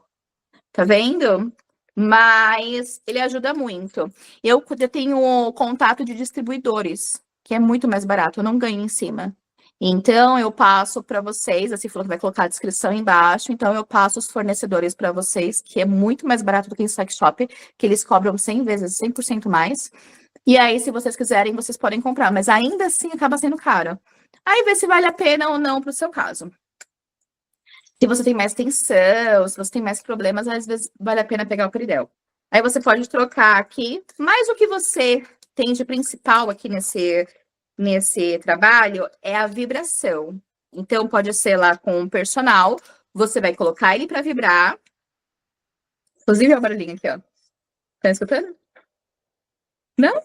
Tá vendo? Mas ele ajuda muito. Eu tenho contato de distribuidores, que é muito mais barato, eu não ganho em cima. Então, eu passo para vocês, assim, falou que vai colocar a descrição embaixo, então eu passo os fornecedores para vocês, que é muito mais barato do que em sex shop, que eles cobram 100 vezes, 100% mais. E aí, se vocês quiserem, vocês podem comprar, mas ainda assim acaba sendo caro. Aí, vê se vale a pena ou não para o seu caso. Se você tem mais tensão, se você tem mais problemas, às vezes vale a pena pegar o peridel. Aí você pode trocar aqui, mas o que você tem de principal aqui nesse trabalho é a vibração. Então, pode ser lá com o personal, você vai colocar ele para vibrar. Inclusive, olha o barulhinho aqui, ó. Tá escutando? Não?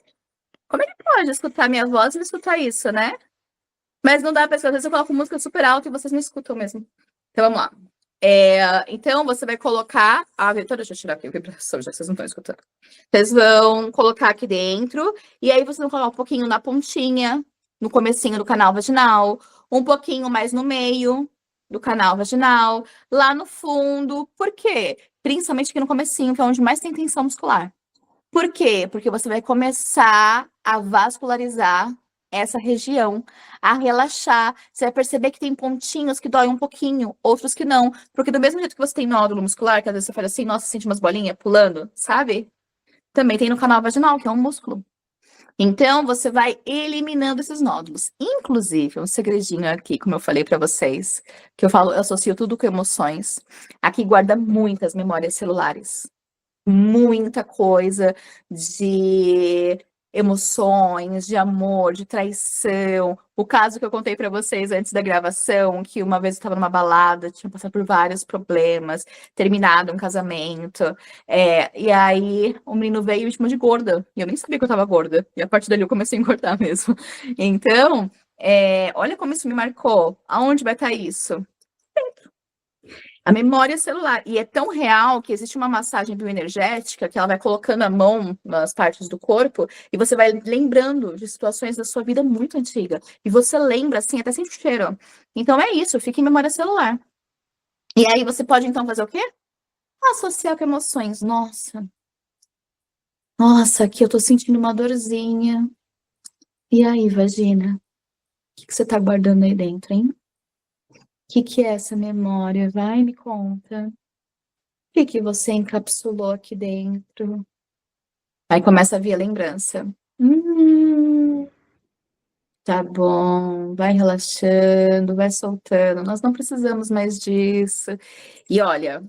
Como é que pode escutar minha voz e não escutar isso, né? Mas não dá pra escutar. Às vezes eu coloco música super alta e vocês não escutam mesmo. Então, vamos lá. Então, você vai colocar então, deixa eu tirar aqui a vibração, já que vocês não estão escutando. Vocês vão colocar aqui dentro, e aí vocês vão colocar um pouquinho na pontinha, no comecinho do canal vaginal, um pouquinho mais no meio do canal vaginal, lá no fundo. Por quê? Principalmente aqui no comecinho, que é onde mais tem tensão muscular. Por quê? Porque você vai começar a vascularizar essa região, a relaxar. Você vai perceber que tem pontinhos que doem um pouquinho, outros que não. Porque do mesmo jeito que você tem nódulo muscular, que às vezes você fala assim, nossa, sente umas bolinhas pulando, sabe? Também tem no canal vaginal, que é um músculo. Então, você vai eliminando esses nódulos. Inclusive, um segredinho aqui, como eu falei para vocês, que eu associo tudo com emoções. Aqui guarda muitas memórias celulares. Muita coisa de emoções, de amor, de traição. O caso que eu contei para vocês antes da gravação, que uma vez eu estava numa balada, tinha passado por vários problemas, terminado um casamento, e aí o menino veio e me chamou de gorda, e eu nem sabia que eu estava gorda, e a partir dali eu comecei a engordar mesmo. Então, olha como isso me marcou. Aonde vai estar isso? A memória celular. E é tão real que existe uma massagem bioenergética que ela vai colocando a mão nas partes do corpo e você vai lembrando de situações da sua vida muito antiga. E você lembra, assim, até sem cheiro. Então é isso, fica em memória celular. E aí você pode, então, fazer o quê? Associar com emoções. Nossa, aqui eu tô sentindo uma dorzinha. E aí, vagina? O que você tá guardando aí dentro, hein? O que é essa memória? Vai, me conta. O que você encapsulou aqui dentro? Aí começa a vir a lembrança. Tá bom, vai relaxando, vai soltando. Nós não precisamos mais disso. E olha,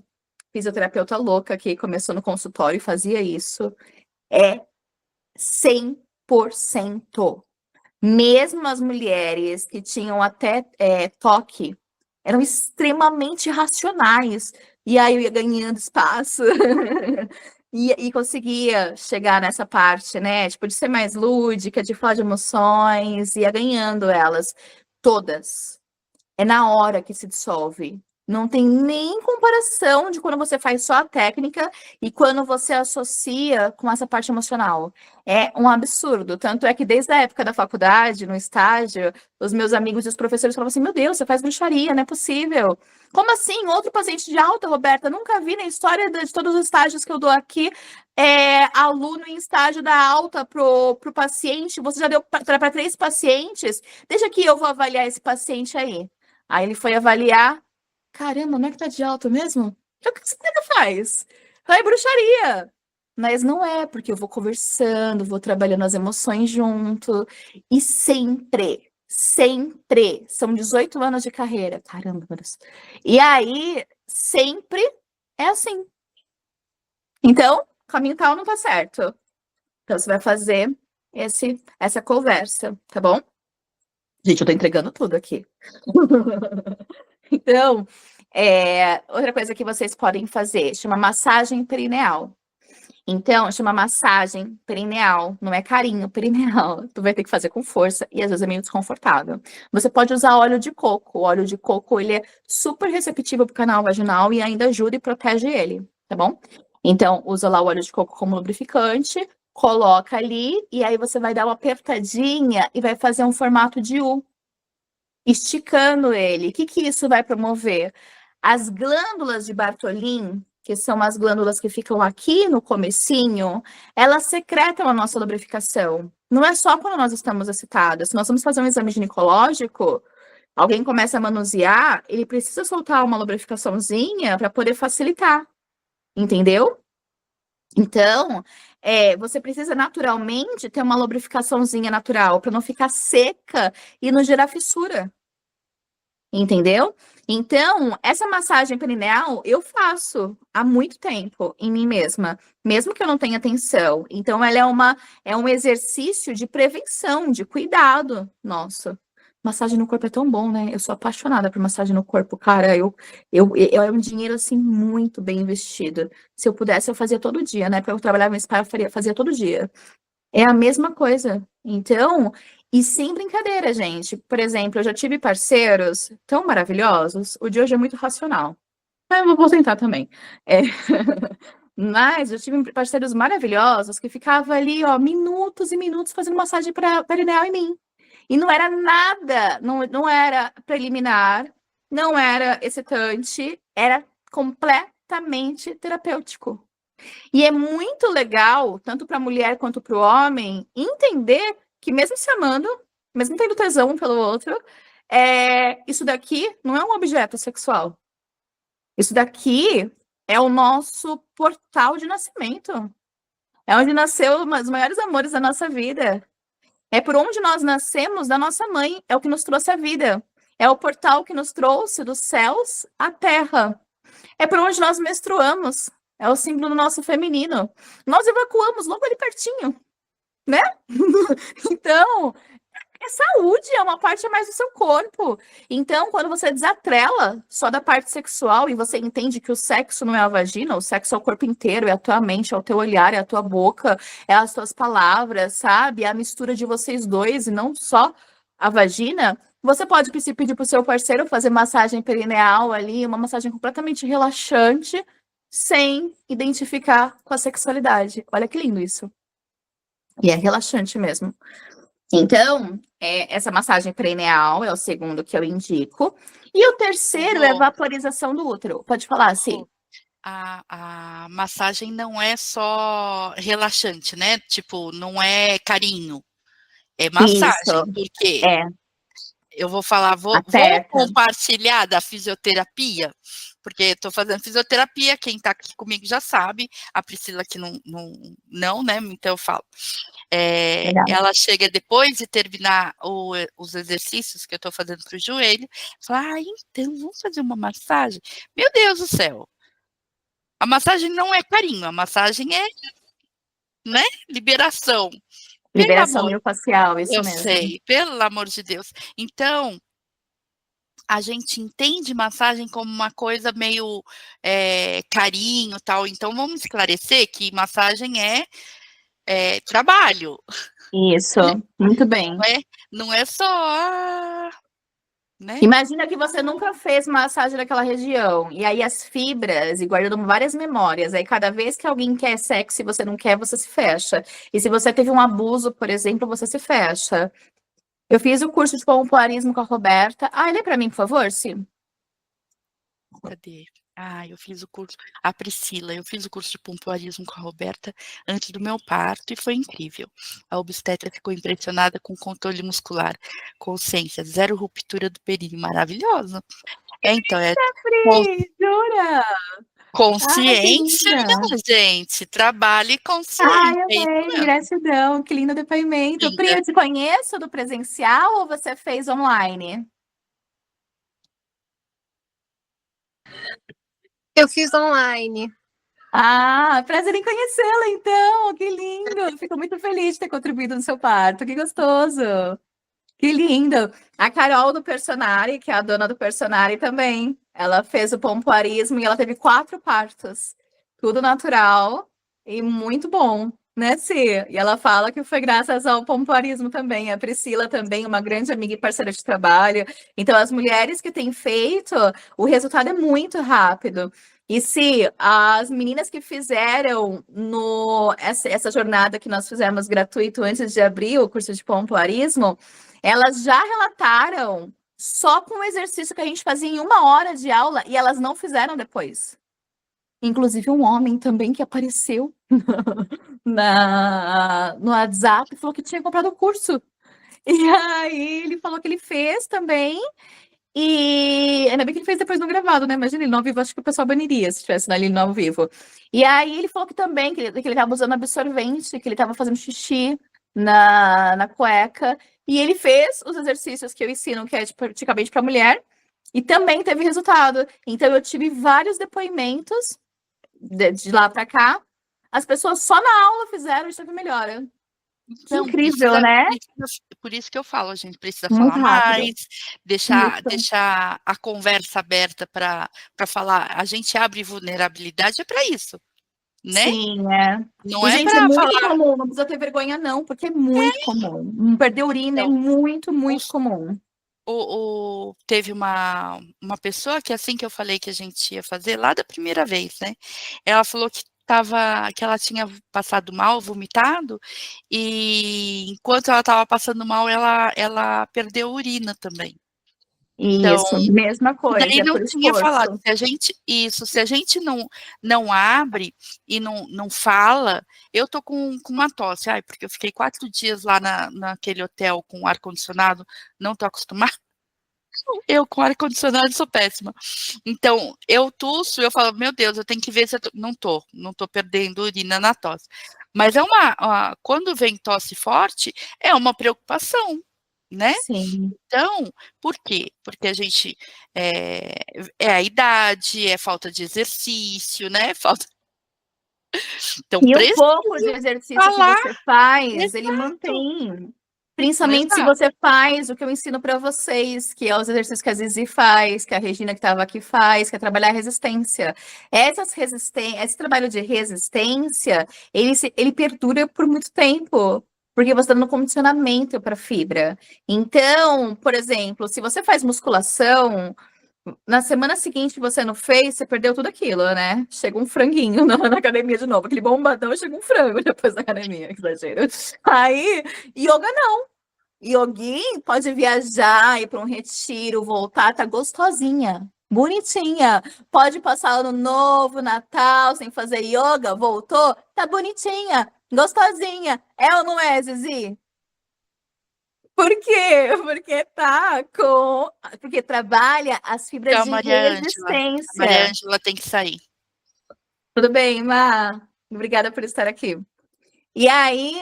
fisioterapeuta louca que começou no consultório e fazia isso. É 100%. Mesmo as mulheres que tinham até toque, eram extremamente racionais. E aí eu ia ganhando espaço e conseguia chegar nessa parte, né? Tipo, de ser mais lúdica, de falar de emoções, ia ganhando elas todas. É na hora que se dissolve. Não tem nem comparação de quando você faz só a técnica e quando você associa com essa parte emocional. É um absurdo. Tanto é que desde a época da faculdade, no estágio, os meus amigos e os professores falavam assim: meu Deus, você faz bruxaria, não é possível. Como assim? Outro paciente de alta, Roberta? Nunca vi na história de todos os estágios que eu dou aqui. Aluno em estágio da alta pro paciente. Você já deu para 3 pacientes? Deixa que eu vou avaliar esse paciente aí. Aí ele foi avaliar. Caramba, não é que tá de alta mesmo? Então, o que você faz? É bruxaria. Mas não é, porque eu vou conversando, vou trabalhando as emoções junto. E sempre, são 18 anos de carreira. Caramba, meu Deus. E aí, sempre é assim. Então, o caminho tal não tá certo. Então, você vai fazer essa conversa, tá bom? Gente, eu tô entregando tudo aqui. Então, outra coisa que vocês podem fazer, chama massagem perineal. Então, chama massagem perineal, não é carinho, perineal. Tu vai ter que fazer com força e às vezes é meio desconfortável. Você pode usar óleo de coco. O óleo de coco, ele é super receptivo para o canal vaginal e ainda ajuda e protege ele, tá bom? Então, usa lá o óleo de coco como lubrificante, coloca ali e aí você vai dar uma apertadinha e vai fazer um formato de U, esticando ele. O que isso vai promover? As glândulas de Bartholin, que são as glândulas que ficam aqui no comecinho, elas secretam a nossa lubrificação. Não é só quando nós estamos excitadas. Se nós vamos fazer um exame ginecológico, alguém começa a manusear, ele precisa soltar uma lubrificaçãozinha para poder facilitar. Entendeu? Então, você precisa naturalmente ter uma lubrificaçãozinha natural para não ficar seca e não gerar fissura. Entendeu? Então, essa massagem perineal eu faço há muito tempo em mim mesma, mesmo que eu não tenha atenção. Então, ela é um exercício de prevenção, de cuidado nosso. Massagem no corpo é tão bom, né? Eu sou apaixonada por massagem no corpo, cara. É um dinheiro, assim, muito bem investido. Se eu pudesse, eu fazia todo dia, né? Porque eu trabalhava em spa, eu fazia todo dia. É a mesma coisa. Então, e sem brincadeira, gente. Por exemplo, eu já tive parceiros tão maravilhosos. O de hoje é muito racional. Eu vou tentar também. Mas eu tive parceiros maravilhosos que ficavam ali, ó, minutos e minutos fazendo massagem perineal em mim. E não era nada, não era preliminar, não era excitante, era completamente terapêutico. E é muito legal, tanto para a mulher quanto para o homem, entender que mesmo se amando, mesmo tendo tesão um pelo outro, isso daqui não é um objeto sexual. Isso daqui é o nosso portal de nascimento. É onde nasceu os maiores amores da nossa vida. É por onde nós nascemos da nossa mãe, é o que nos trouxe a vida. É o portal que nos trouxe dos céus à terra. É por onde nós menstruamos. É o símbolo do nosso feminino. Nós evacuamos logo ali pertinho, né? Então, saúde é uma parte a mais do seu corpo. Então, quando você desatrela só da parte sexual e você entende que o sexo não é a vagina, o sexo é o corpo inteiro, é a tua mente, é o teu olhar, é a tua boca, é as tuas palavras, sabe? É a mistura de vocês dois e não só a vagina. Você pode pedir para o seu parceiro fazer massagem perineal ali, uma massagem completamente relaxante, sem identificar com a sexualidade. Olha que lindo isso. E é relaxante mesmo. Então, essa massagem perineal é o segundo que eu indico. E o terceiro é vaporização do útero. Pode falar, sim. A massagem não é só relaxante, né? Tipo, não é carinho. É massagem, Isso. porque eu vou falar, vou Aperta. compartilhar da fisioterapia, porque estou fazendo fisioterapia, quem está aqui comigo já sabe, a Priscila que não, né? Então eu falo. Ela chega depois de terminar os exercícios que eu estou fazendo para o joelho, fala, então vamos fazer uma massagem? Meu Deus do céu! A massagem não é carinho, a massagem é, né, liberação. Liberação miofascial, isso mesmo. Eu sei, pelo amor de Deus. Então, a gente entende massagem como uma coisa meio carinho, tal. Então, vamos esclarecer que massagem é trabalho. Isso, muito bem. Não é só né? Imagina que você nunca fez massagem naquela região, e aí as fibras, e guardando várias memórias, aí cada vez que alguém quer sexo e você não quer, você se fecha. E se você teve um abuso, por exemplo, você se fecha. Eu fiz o curso de pompoarismo com a Roberta. Lê pra mim, por favor, Si. Cadê? Eu fiz o curso. A Priscila, eu fiz o curso de pompoarismo com a Roberta antes do meu parto e foi incrível. A obstetra ficou impressionada com o controle muscular, consciência, zero ruptura do períneo, maravilhosa. Então, Pri, jura? consciência, Que linda. minha gente, trabalho e Ai, consciência. É isso amei, mesmo. gratidão, que lindo depoimento. Pri, Linda. eu te conheço do presencial ou você fez online? Eu fiz online. Prazer em conhecê-la, então, que lindo. Fico muito feliz de ter contribuído no seu parto, que gostoso. Que lindo. A Carol do Personari, que é a dona do Personari também, ela fez o pompoarismo e ela teve 4 partos. Tudo natural e muito bom, né, Si? E ela fala que foi graças ao pompoarismo também. A Priscila também, uma grande amiga e parceira de trabalho. Então, as mulheres que têm feito, o resultado é muito rápido. E se as meninas que fizeram essa jornada que nós fizemos gratuito antes de abrir o curso de pompoarismo, elas já relataram só com o exercício que a gente fazia em 1 hora de aula e elas não fizeram depois. Inclusive um homem também que apareceu no WhatsApp falou que tinha comprado o curso. E aí ele falou que ele fez também. E ainda bem que ele fez depois no gravado, né? Imagina ele no ao vivo, acho que o pessoal baniria se tivesse ali no ao vivo. E aí ele falou que também, que ele tava usando absorvente, que ele tava fazendo xixi na cueca. E ele fez os exercícios que eu ensino, que é praticamente para mulher, e também teve resultado. Então eu tive vários depoimentos de lá para cá. As pessoas só na aula fizeram e teve melhora. Que Então, incrível, né? Por isso que eu falo, a gente precisa Muito falar rápido. mais, deixar Isso. a conversa aberta para falar. A gente abre vulnerabilidade é para isso, né? Sim, é. Não E, é gente, é para muito falar. comum, não precisa ter vergonha, não, porque é muito comum. Perder urina é Então, muito, muito comum. teve uma pessoa que assim que eu falei que a gente ia fazer, lá da primeira vez, né? Ela falou que ela tinha passado mal, vomitado, e enquanto ela estava passando mal, ela perdeu urina também. Então, Isso, mesma e coisa, daí é não por tinha falado, esforço. se a gente não abre e não fala, eu tô com uma tosse, porque eu fiquei 4 dias lá naquele hotel com ar-condicionado, não tô acostumada. Eu com ar-condicionado sou péssima. Então, eu tuço, eu falo, meu Deus, eu tenho que ver se eu não tô perdendo urina na tosse. Mas quando vem tosse forte, é uma preocupação, né? Sim. Então, por quê? Porque a gente é a idade, é falta de exercício, né? Então, E o precisa pouco de exercício que falar. você faz, ele Exato. mantém. Principalmente se Exato. você faz o que eu ensino para vocês, que é os exercícios que a Zizi faz, que a Regina que estava aqui faz, que é trabalhar a resistência. Esse trabalho de resistência, ele perdura por muito tempo, porque você está dando condicionamento para a fibra. Então, por exemplo, se você faz musculação, na semana seguinte que você não fez, você perdeu tudo aquilo, né? Chega um franguinho na academia de novo, aquele bombadão, chega um frango depois da academia, que exagero. Aí, yoga não. Yoguin pode viajar, ir para um retiro, voltar, tá gostosinha, bonitinha. Pode passar ano novo, Natal, sem fazer yoga, voltou, tá bonitinha, gostosinha. É ou não é, Zizi? Por quê? Porque trabalha as fibras Então, de A Maria resistência. Ângela tem que sair. Tudo bem, Má? Obrigada por estar aqui. E aí,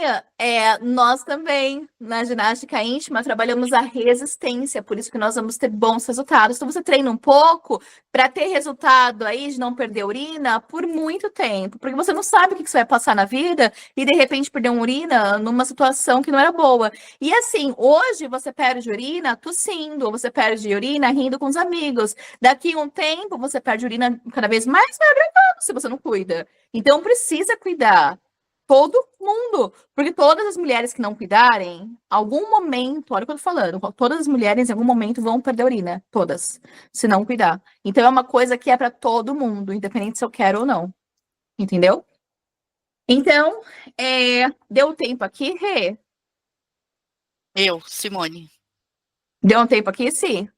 nós também, na ginástica íntima, trabalhamos a resistência, por isso que nós vamos ter bons resultados. Então, você treina um pouco para ter resultado aí de não perder urina por muito tempo, porque você não sabe o que você vai passar na vida e, de repente, perder uma urina numa situação que não era boa. E assim, hoje você perde urina tossindo, ou você perde urina rindo com os amigos. Daqui a um tempo, você perde urina cada vez mais, vai agravando se você não cuida. Então, precisa cuidar. todo mundo. Porque todas as mulheres que não cuidarem, algum momento, olha o que eu tô falando, todas as mulheres em algum momento vão perder a urina. Todas. Se não cuidar. Então é uma coisa que é para todo mundo, independente se eu quero ou não. Entendeu? Então, deu tempo aqui, Rê? Simone. Deu um tempo aqui, sim?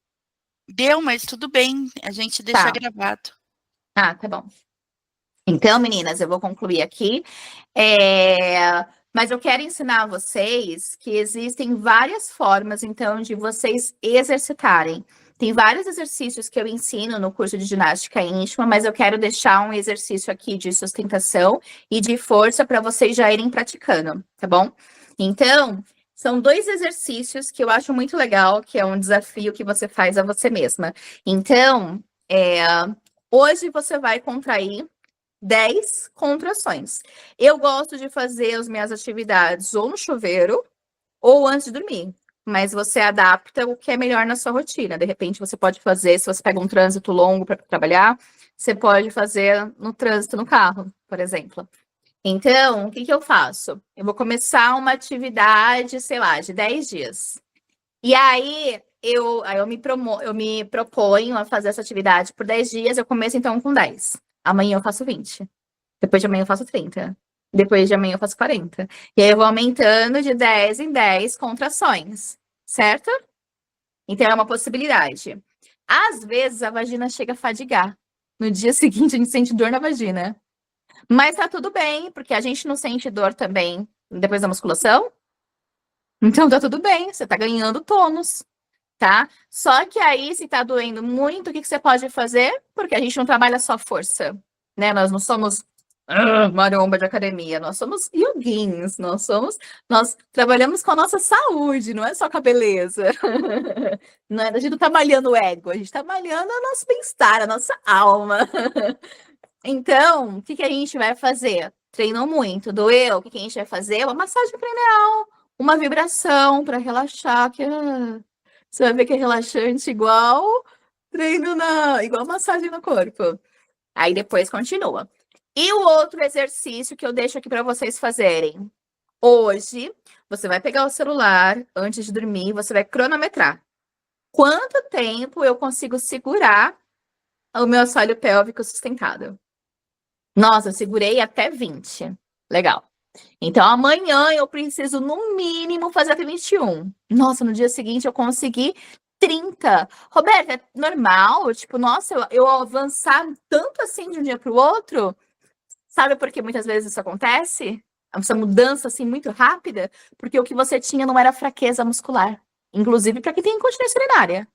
Deu, mas tudo bem, a gente deixa Tá. gravado. Ah, tá bom. Então, meninas, eu vou concluir aqui. Mas eu quero ensinar vocês que existem várias formas, então, de vocês exercitarem. Tem vários exercícios que eu ensino no curso de ginástica íntima, mas eu quero deixar um exercício aqui de sustentação e de força para vocês já irem praticando, tá bom? Então, são 2 exercícios que eu acho muito legal, que é um desafio que você faz a você mesma. Então, hoje você vai contrair 10 contrações. Eu gosto de fazer as minhas atividades ou no chuveiro ou antes de dormir. Mas você adapta o que é melhor na sua rotina. De repente, você pode fazer, se você pega um trânsito longo para trabalhar, você pode fazer no trânsito no carro, por exemplo. Então, o que eu faço? Eu vou começar uma atividade, sei lá, de 10 dias. E aí, eu me proponho a fazer essa atividade por 10 dias. Eu começo, então, com 10. Amanhã eu faço 20. Depois de amanhã eu faço 30. Depois de amanhã eu faço 40. E aí eu vou aumentando de 10 em 10 contrações, certo? Então é uma possibilidade. Às vezes a vagina chega a fadigar. No dia seguinte a gente sente dor na vagina. Mas tá tudo bem, porque a gente não sente dor também depois da musculação. Então tá tudo bem, você tá ganhando tônus, tá? Só que aí, se tá doendo muito, o que você pode fazer? Porque a gente não trabalha só força, né? Nós não somos maromba de academia, nós somos yoguins, nós trabalhamos com a nossa saúde, não é só com a beleza. Não é, a gente não tá malhando o ego, a gente tá malhando o nosso bem-estar, a nossa alma. Então, o que a gente vai fazer? Treinou muito, doeu, o que a gente vai fazer? Uma massagem cranial, uma vibração para relaxar, que você vai ver que é relaxante igual igual massagem no corpo. Aí depois continua. E o outro exercício que eu deixo aqui para vocês fazerem. Hoje, você vai pegar o celular antes de dormir, você vai cronometrar. Quanto tempo eu consigo segurar o meu assoalho pélvico sustentado? Nossa, eu segurei até 20. Legal. Então, amanhã eu preciso, no mínimo, fazer até 21. Nossa, no dia seguinte eu consegui 30. Roberta, é normal? Tipo, nossa, eu avançar tanto assim de um dia para o outro? Sabe por que muitas vezes isso acontece? Essa mudança assim muito rápida? Porque o que você tinha não era fraqueza muscular. Inclusive para quem tem incontinência urinária.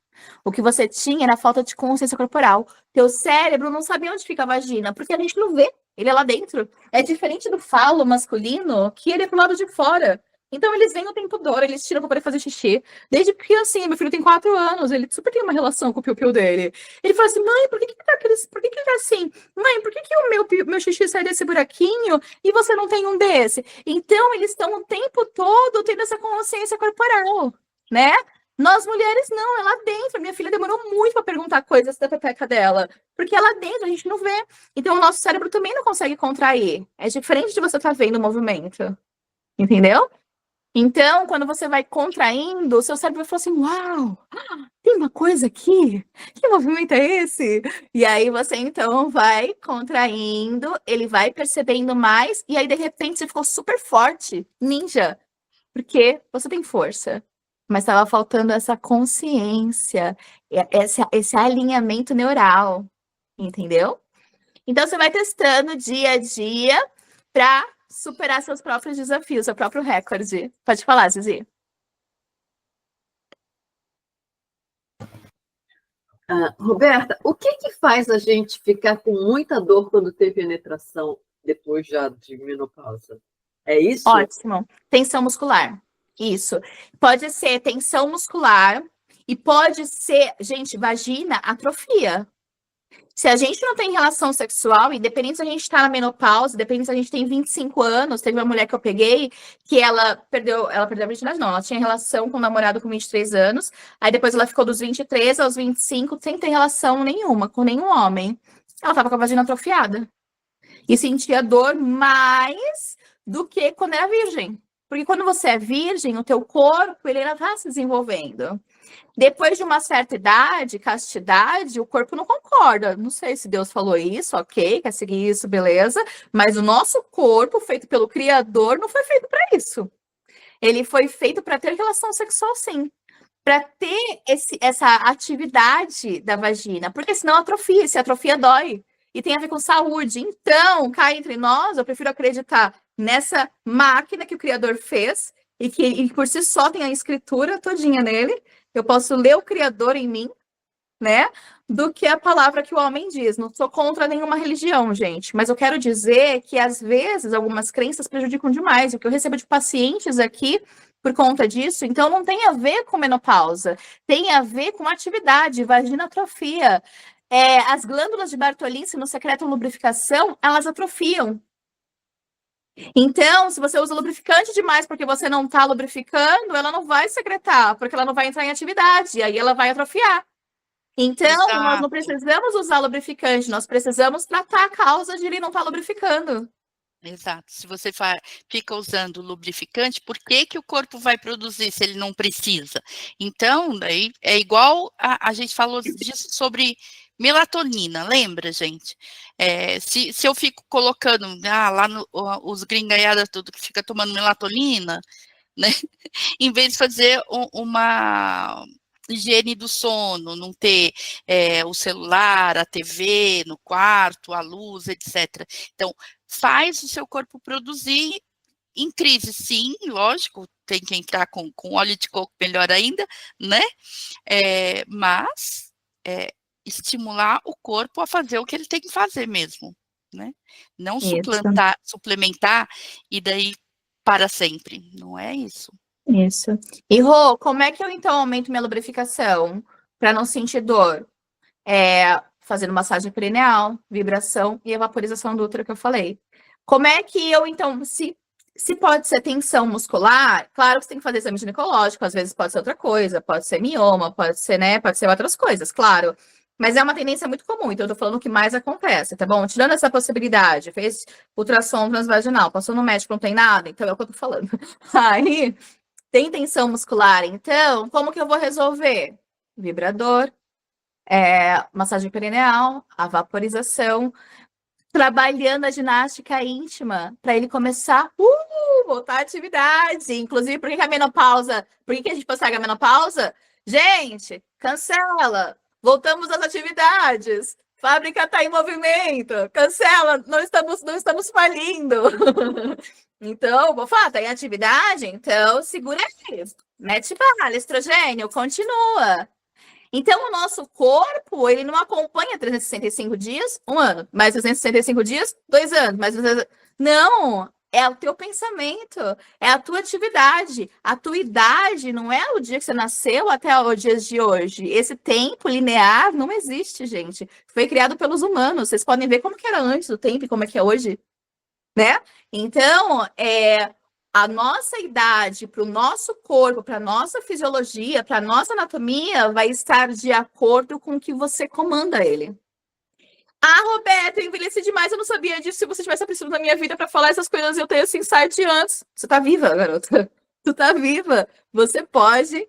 O que você tinha era falta de consciência corporal. Teu cérebro não sabia onde fica a vagina, porque a gente não vê. Ele é lá dentro. É diferente do falo masculino, que ele é pro lado de fora. Então, eles vêm o tempo todo, eles tiram pra poder fazer xixi. Desde criancinha, meu filho tem 4 anos, ele super tem uma relação com o piu-piu dele. Ele fala assim, mãe, por que ele tá assim? Mãe, por que o meu xixi sai desse buraquinho e você não tem um desse? Então, eles estão o tempo todo tendo essa consciência corporal, né? Nós mulheres não, é lá dentro. Minha filha demorou muito para perguntar coisas da pepeca dela, porque é lá dentro, a gente não vê. Então, o nosso cérebro também não consegue contrair. É diferente de você estar vendo o movimento. Entendeu? Então, quando você vai contraindo, o seu cérebro vai falar assim, uau, tem uma coisa aqui? Que movimento é esse? E aí você, então, vai contraindo, ele vai percebendo mais, e aí, de repente, você ficou super forte, ninja, porque você tem força. Mas estava faltando essa consciência, esse alinhamento neural, entendeu? Então, você vai testando dia a dia para superar seus próprios desafios, seu próprio recorde. Pode falar, Zizi. Roberta, o que faz a gente ficar com muita dor quando tem penetração depois já de menopausa? É isso? Ótimo. Tensão muscular. Isso. Pode ser tensão muscular e pode ser, gente, vagina atrofia. Se a gente não tem relação sexual, independente se a gente está na menopausa, independente se a gente tem 25 anos, teve uma mulher que eu peguei que ela perdeu a virgindade, não, ela tinha relação com um namorado com 23 anos, aí depois ela ficou dos 23 aos 25 sem ter relação nenhuma com nenhum homem. Ela tava com a vagina atrofiada. E sentia dor mais do que quando era virgem. Porque quando você é virgem, o teu corpo, ele ainda está se desenvolvendo. Depois de uma certa idade, castidade, o corpo não concorda. Não sei se Deus falou isso, ok, quer seguir isso, beleza. Mas o nosso corpo, feito pelo Criador, não foi feito para isso. Ele foi feito para ter relação sexual, sim. Para ter essa atividade da vagina. Porque senão atrofia, se atrofia dói. E tem a ver com saúde. Então, cá entre nós, eu prefiro acreditar nessa máquina que o Criador fez e que por si só tem a escritura todinha nele. Eu posso ler o Criador em mim, né? Do que a palavra que o homem diz. Não sou contra nenhuma religião, gente. Mas eu quero dizer que, às vezes, algumas crenças prejudicam demais. O que eu recebo de pacientes aqui por conta disso, então não tem a ver com menopausa. Tem a ver com atividade, vaginatrofia. As glândulas de Bartholin, no secreto lubrificação, elas atrofiam. Então, se você usa lubrificante demais porque você não está lubrificando, ela não vai secretar, porque ela não vai entrar em atividade, aí ela vai atrofiar. Então, Exato. nós não precisamos usar lubrificante, nós precisamos tratar a causa de ele não estar lubrificando. Exato. Se você fica usando lubrificante, por que que o corpo vai produzir se ele não precisa? Então, daí é igual a gente falou disso sobre melatonina, lembra, gente? Se eu fico colocando lá os gringaiada tudo que fica tomando melatonina, né? Em vez de fazer uma higiene do sono, não ter o celular, a TV no quarto, a luz, etc. Então, faz o seu corpo produzir em crise, sim, lógico, tem que entrar com óleo de coco, melhor ainda, né? Mas estimular o corpo a fazer o que ele tem que fazer mesmo, né? Não suplementar e daí para sempre, não é isso. Isso. E, Rô, como é que eu, então, aumento minha lubrificação para não sentir dor? Fazendo massagem perineal, vibração e evaporização do útero que eu falei. Como é que eu, então, se pode ser tensão muscular, claro que você tem que fazer exame ginecológico, às vezes pode ser outra coisa, pode ser mioma, pode ser, né, pode ser outras coisas, claro. Mas é uma tendência muito comum, então eu tô falando o que mais acontece, tá bom? Tirando essa possibilidade, fez ultrassom transvaginal, passou no médico, não tem nada, então é o que eu tô falando. Aí, tem tensão muscular, então, como que eu vou resolver? Vibrador, massagem perineal, a vaporização, trabalhando a ginástica íntima, para ele começar voltar à atividade. Inclusive, por que a menopausa? Por que a gente posterga a menopausa? Gente, cancela. Voltamos às atividades. Fábrica está em movimento. Cancela. Não estamos falindo. Então, vou falar, está em atividade? Então, segura aí. Mete bala, estrogênio, continua. Então, o nosso corpo, ele não acompanha 365 dias, 1 ano, mais 365 dias, 2 anos, mais 2 anos. Não, é o teu pensamento, é a tua atividade. A tua idade não é o dia que você nasceu até os dias de hoje. Esse tempo linear não existe, gente. Foi criado pelos humanos. Vocês podem ver como que era antes do tempo e como é que é hoje, né? Então, a nossa idade, para o nosso corpo, para a nossa fisiologia, para a nossa anatomia, vai estar de acordo com o que você comanda ele. Roberta, eu envelheci demais, eu não sabia disso. Se você tivesse aparecido na minha vida para falar essas coisas, eu teria esse insight antes. Você tá viva, garota. Tu tá viva. Você pode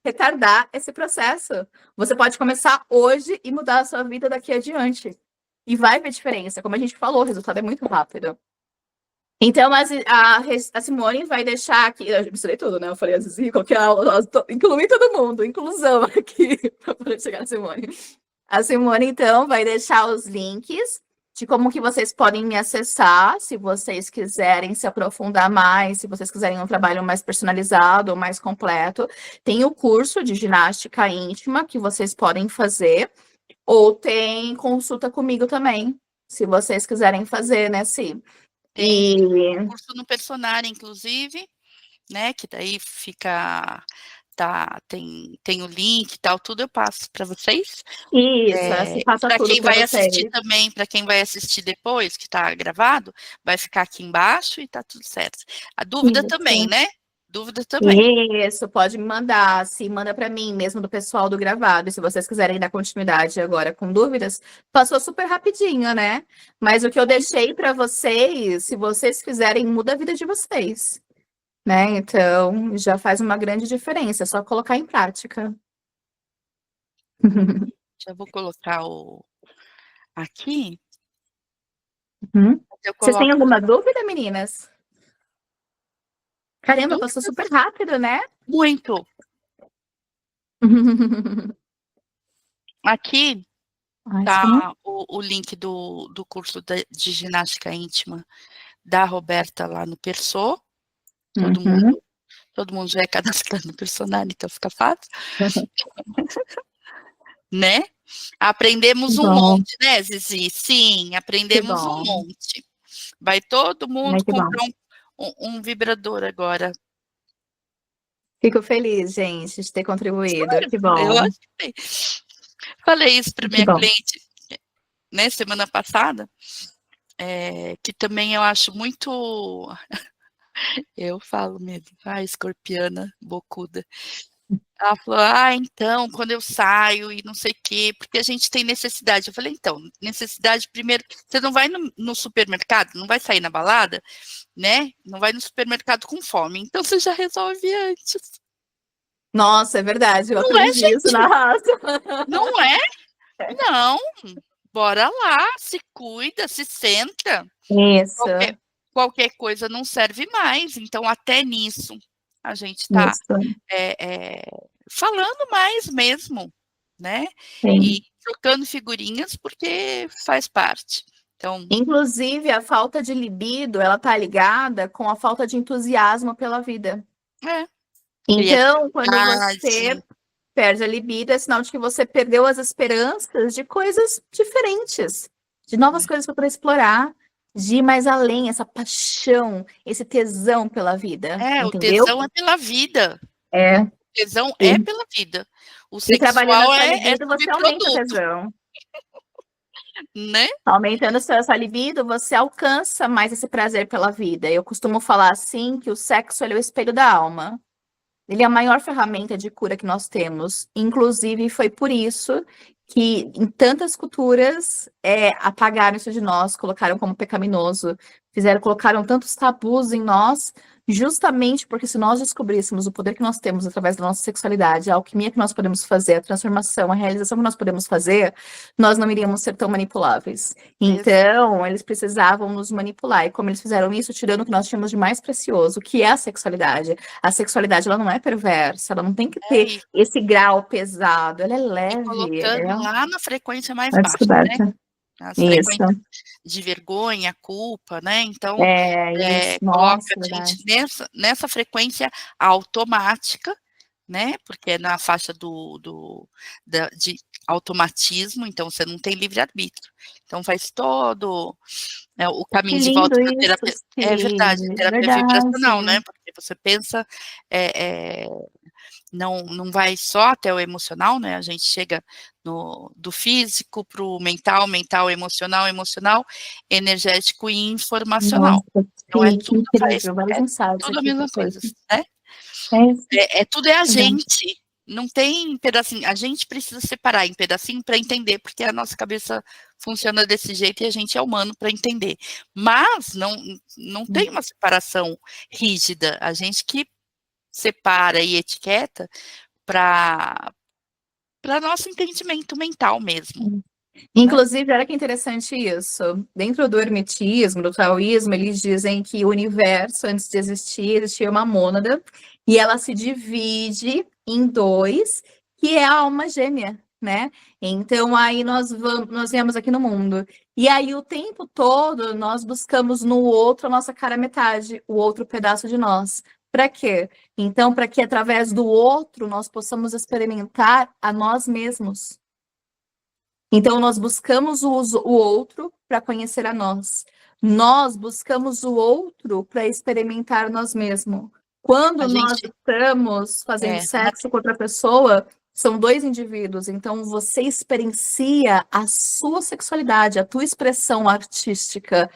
retardar esse processo. Você pode começar hoje e mudar a sua vida daqui adiante. E vai ver diferença. Como a gente falou, o resultado é muito rápido. Então, a Simone vai deixar aqui, eu misturei tudo, né? Eu falei assim, qualquer aula, incluí todo mundo, inclusão aqui, para poder chegar a Simone. A Simone, então, vai deixar os links de como que vocês podem me acessar, se vocês quiserem se aprofundar mais, se vocês quiserem um trabalho mais personalizado, mais completo. Tem o curso de ginástica íntima que vocês podem fazer, ou tem consulta comigo também, se vocês quiserem fazer, né, sim. Tem curso no Personare, inclusive, né? Que daí fica, tem o link e tal, tudo eu passo para vocês. Isso, passa para tudo quem pra vai vocês. assistir também, para quem vai assistir depois, que está gravado, vai ficar aqui embaixo e tá tudo certo. A dúvida Isso. também, né? Dúvida também. Isso, pode me mandar. Se manda para mim, mesmo do pessoal do gravado. E se vocês quiserem dar continuidade agora com dúvidas, passou super rapidinho, né? Mas o que eu deixei para vocês, se vocês fizerem, muda a vida de vocês, né? Então, já faz uma grande diferença, é só colocar em prática. Já vou colocar aqui. Uhum. Eu Vocês têm coloco alguma dúvida, meninas? Caramba, passou dúvidas. super rápido, né? Muito. Aqui Ai, tá o link do curso de ginástica íntima da Roberta lá no Perso. Todo mundo já é cadastrado no personal, então fica fácil. Né? Aprendemos um monte, né, Zizi? Sim, aprendemos um monte. Vai todo mundo comprar um vibrador agora. Fico feliz, gente, de ter contribuído. Sério? Que bom. Eu achei. Falei isso para minha cliente, né, semana passada, que também eu acho muito... Eu falo mesmo, escorpiana, bocuda. Ela falou, então, quando eu saio e não sei o quê, porque a gente tem necessidade. Eu falei, então, necessidade primeiro, você não vai no supermercado, não vai sair na balada, né? Não vai no supermercado com fome, então você já resolve antes. Nossa, é verdade, eu aprendi isso na raça. Não é? Não, bora lá, se cuida, se centra. Isso. Qualquer coisa não serve mais, então até nisso a gente está falando mais mesmo, né? Sim. E trocando figurinhas porque faz parte. Então, inclusive, a falta de libido, ela tá ligada com a falta de entusiasmo pela vida. Então, quando você perde a libido, é sinal de que você perdeu as esperanças de coisas diferentes, de novas coisas para explorar, de ir mais além, essa paixão, esse tesão pela vida. Entendeu? O tesão é pela vida. O tesão é pela vida. O sexual é você aumenta o tesão. Né? Aumentando essa libido, você alcança mais esse prazer pela vida. Eu costumo falar assim que o sexo é o espelho da alma. Ele é a maior ferramenta de cura que nós temos. Inclusive, foi por isso que em tantas culturas apagaram isso de nós, colocaram como pecaminoso, colocaram tantos tabus em nós, justamente porque se nós descobríssemos o poder que nós temos através da nossa sexualidade, a alquimia que nós podemos fazer, a transformação, a realização que nós podemos fazer, nós não iríamos ser tão manipuláveis. Então, eles precisavam nos manipular. E como eles fizeram isso, tirando o que nós tínhamos de mais precioso, que é a sexualidade. A sexualidade, ela não é perversa, ela não tem que ter esse grau pesado, ela é leve. E colocando lá na frequência mais baixa, né? As frequências de vergonha, culpa, né? Então, coloca a gente nessa frequência automática, né? Porque é na faixa de automatismo, então você não tem livre-arbítrio. Então, faz todo o caminho de volta da terapia. É verdade, terapia vibracional, né? Porque você pensa... Não vai só até o emocional, né? A gente chega do físico para o mental, emocional, energético e informacional. Nossa, então é tudo, tudo a mesma coisa, né? Tudo é a gente. Não tem pedacinho. A gente precisa separar em pedacinho para entender, porque a nossa cabeça funciona desse jeito e a gente é humano para entender. Mas não tem uma separação rígida. A gente que separa e etiqueta para nosso entendimento mental mesmo. Inclusive, olha que interessante isso. Dentro do hermetismo, do taoísmo, eles dizem que o universo, antes de existir, existia uma mônada, e ela se divide em dois, que é a alma gêmea, né? Então, aí nós viemos aqui no mundo. E aí, o tempo todo, nós buscamos no outro a nossa cara metade, o outro pedaço de nós. Para quê? Então, para que através do outro nós possamos experimentar a nós mesmos. Então, nós buscamos o outro para conhecer a nós. Nós buscamos o outro para experimentar nós mesmos. Quando nós estamos fazendo sexo com outra pessoa, são dois indivíduos. Então, você experiencia a sua sexualidade, a tua expressão artística,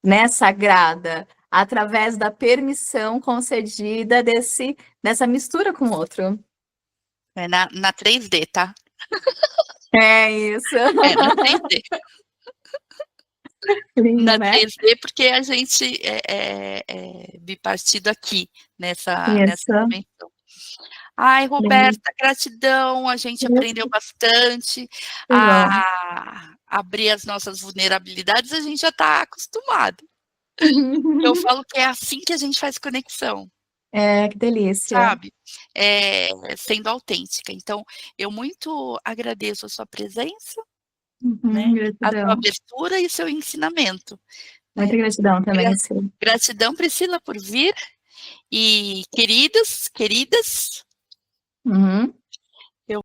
né, sagrada, através da permissão concedida dessa mistura com o outro. É na 3D, tá? É isso. É na 3D. Lindo, Na né? 3D, porque a gente é bipartido aqui, nessa Isso. dimensão. Ai, Roberta, gratidão, a gente aprendeu bastante a abrir as nossas vulnerabilidades, a gente já está acostumado. Eu falo que é assim que a gente faz conexão. É, que delícia. Sabe? Sendo autêntica. Então, eu muito agradeço a sua presença, né? A sua Gratidão. abertura e seu ensinamento. Muita gratidão também, sim. Gratidão, Priscila, por vir. E queridas,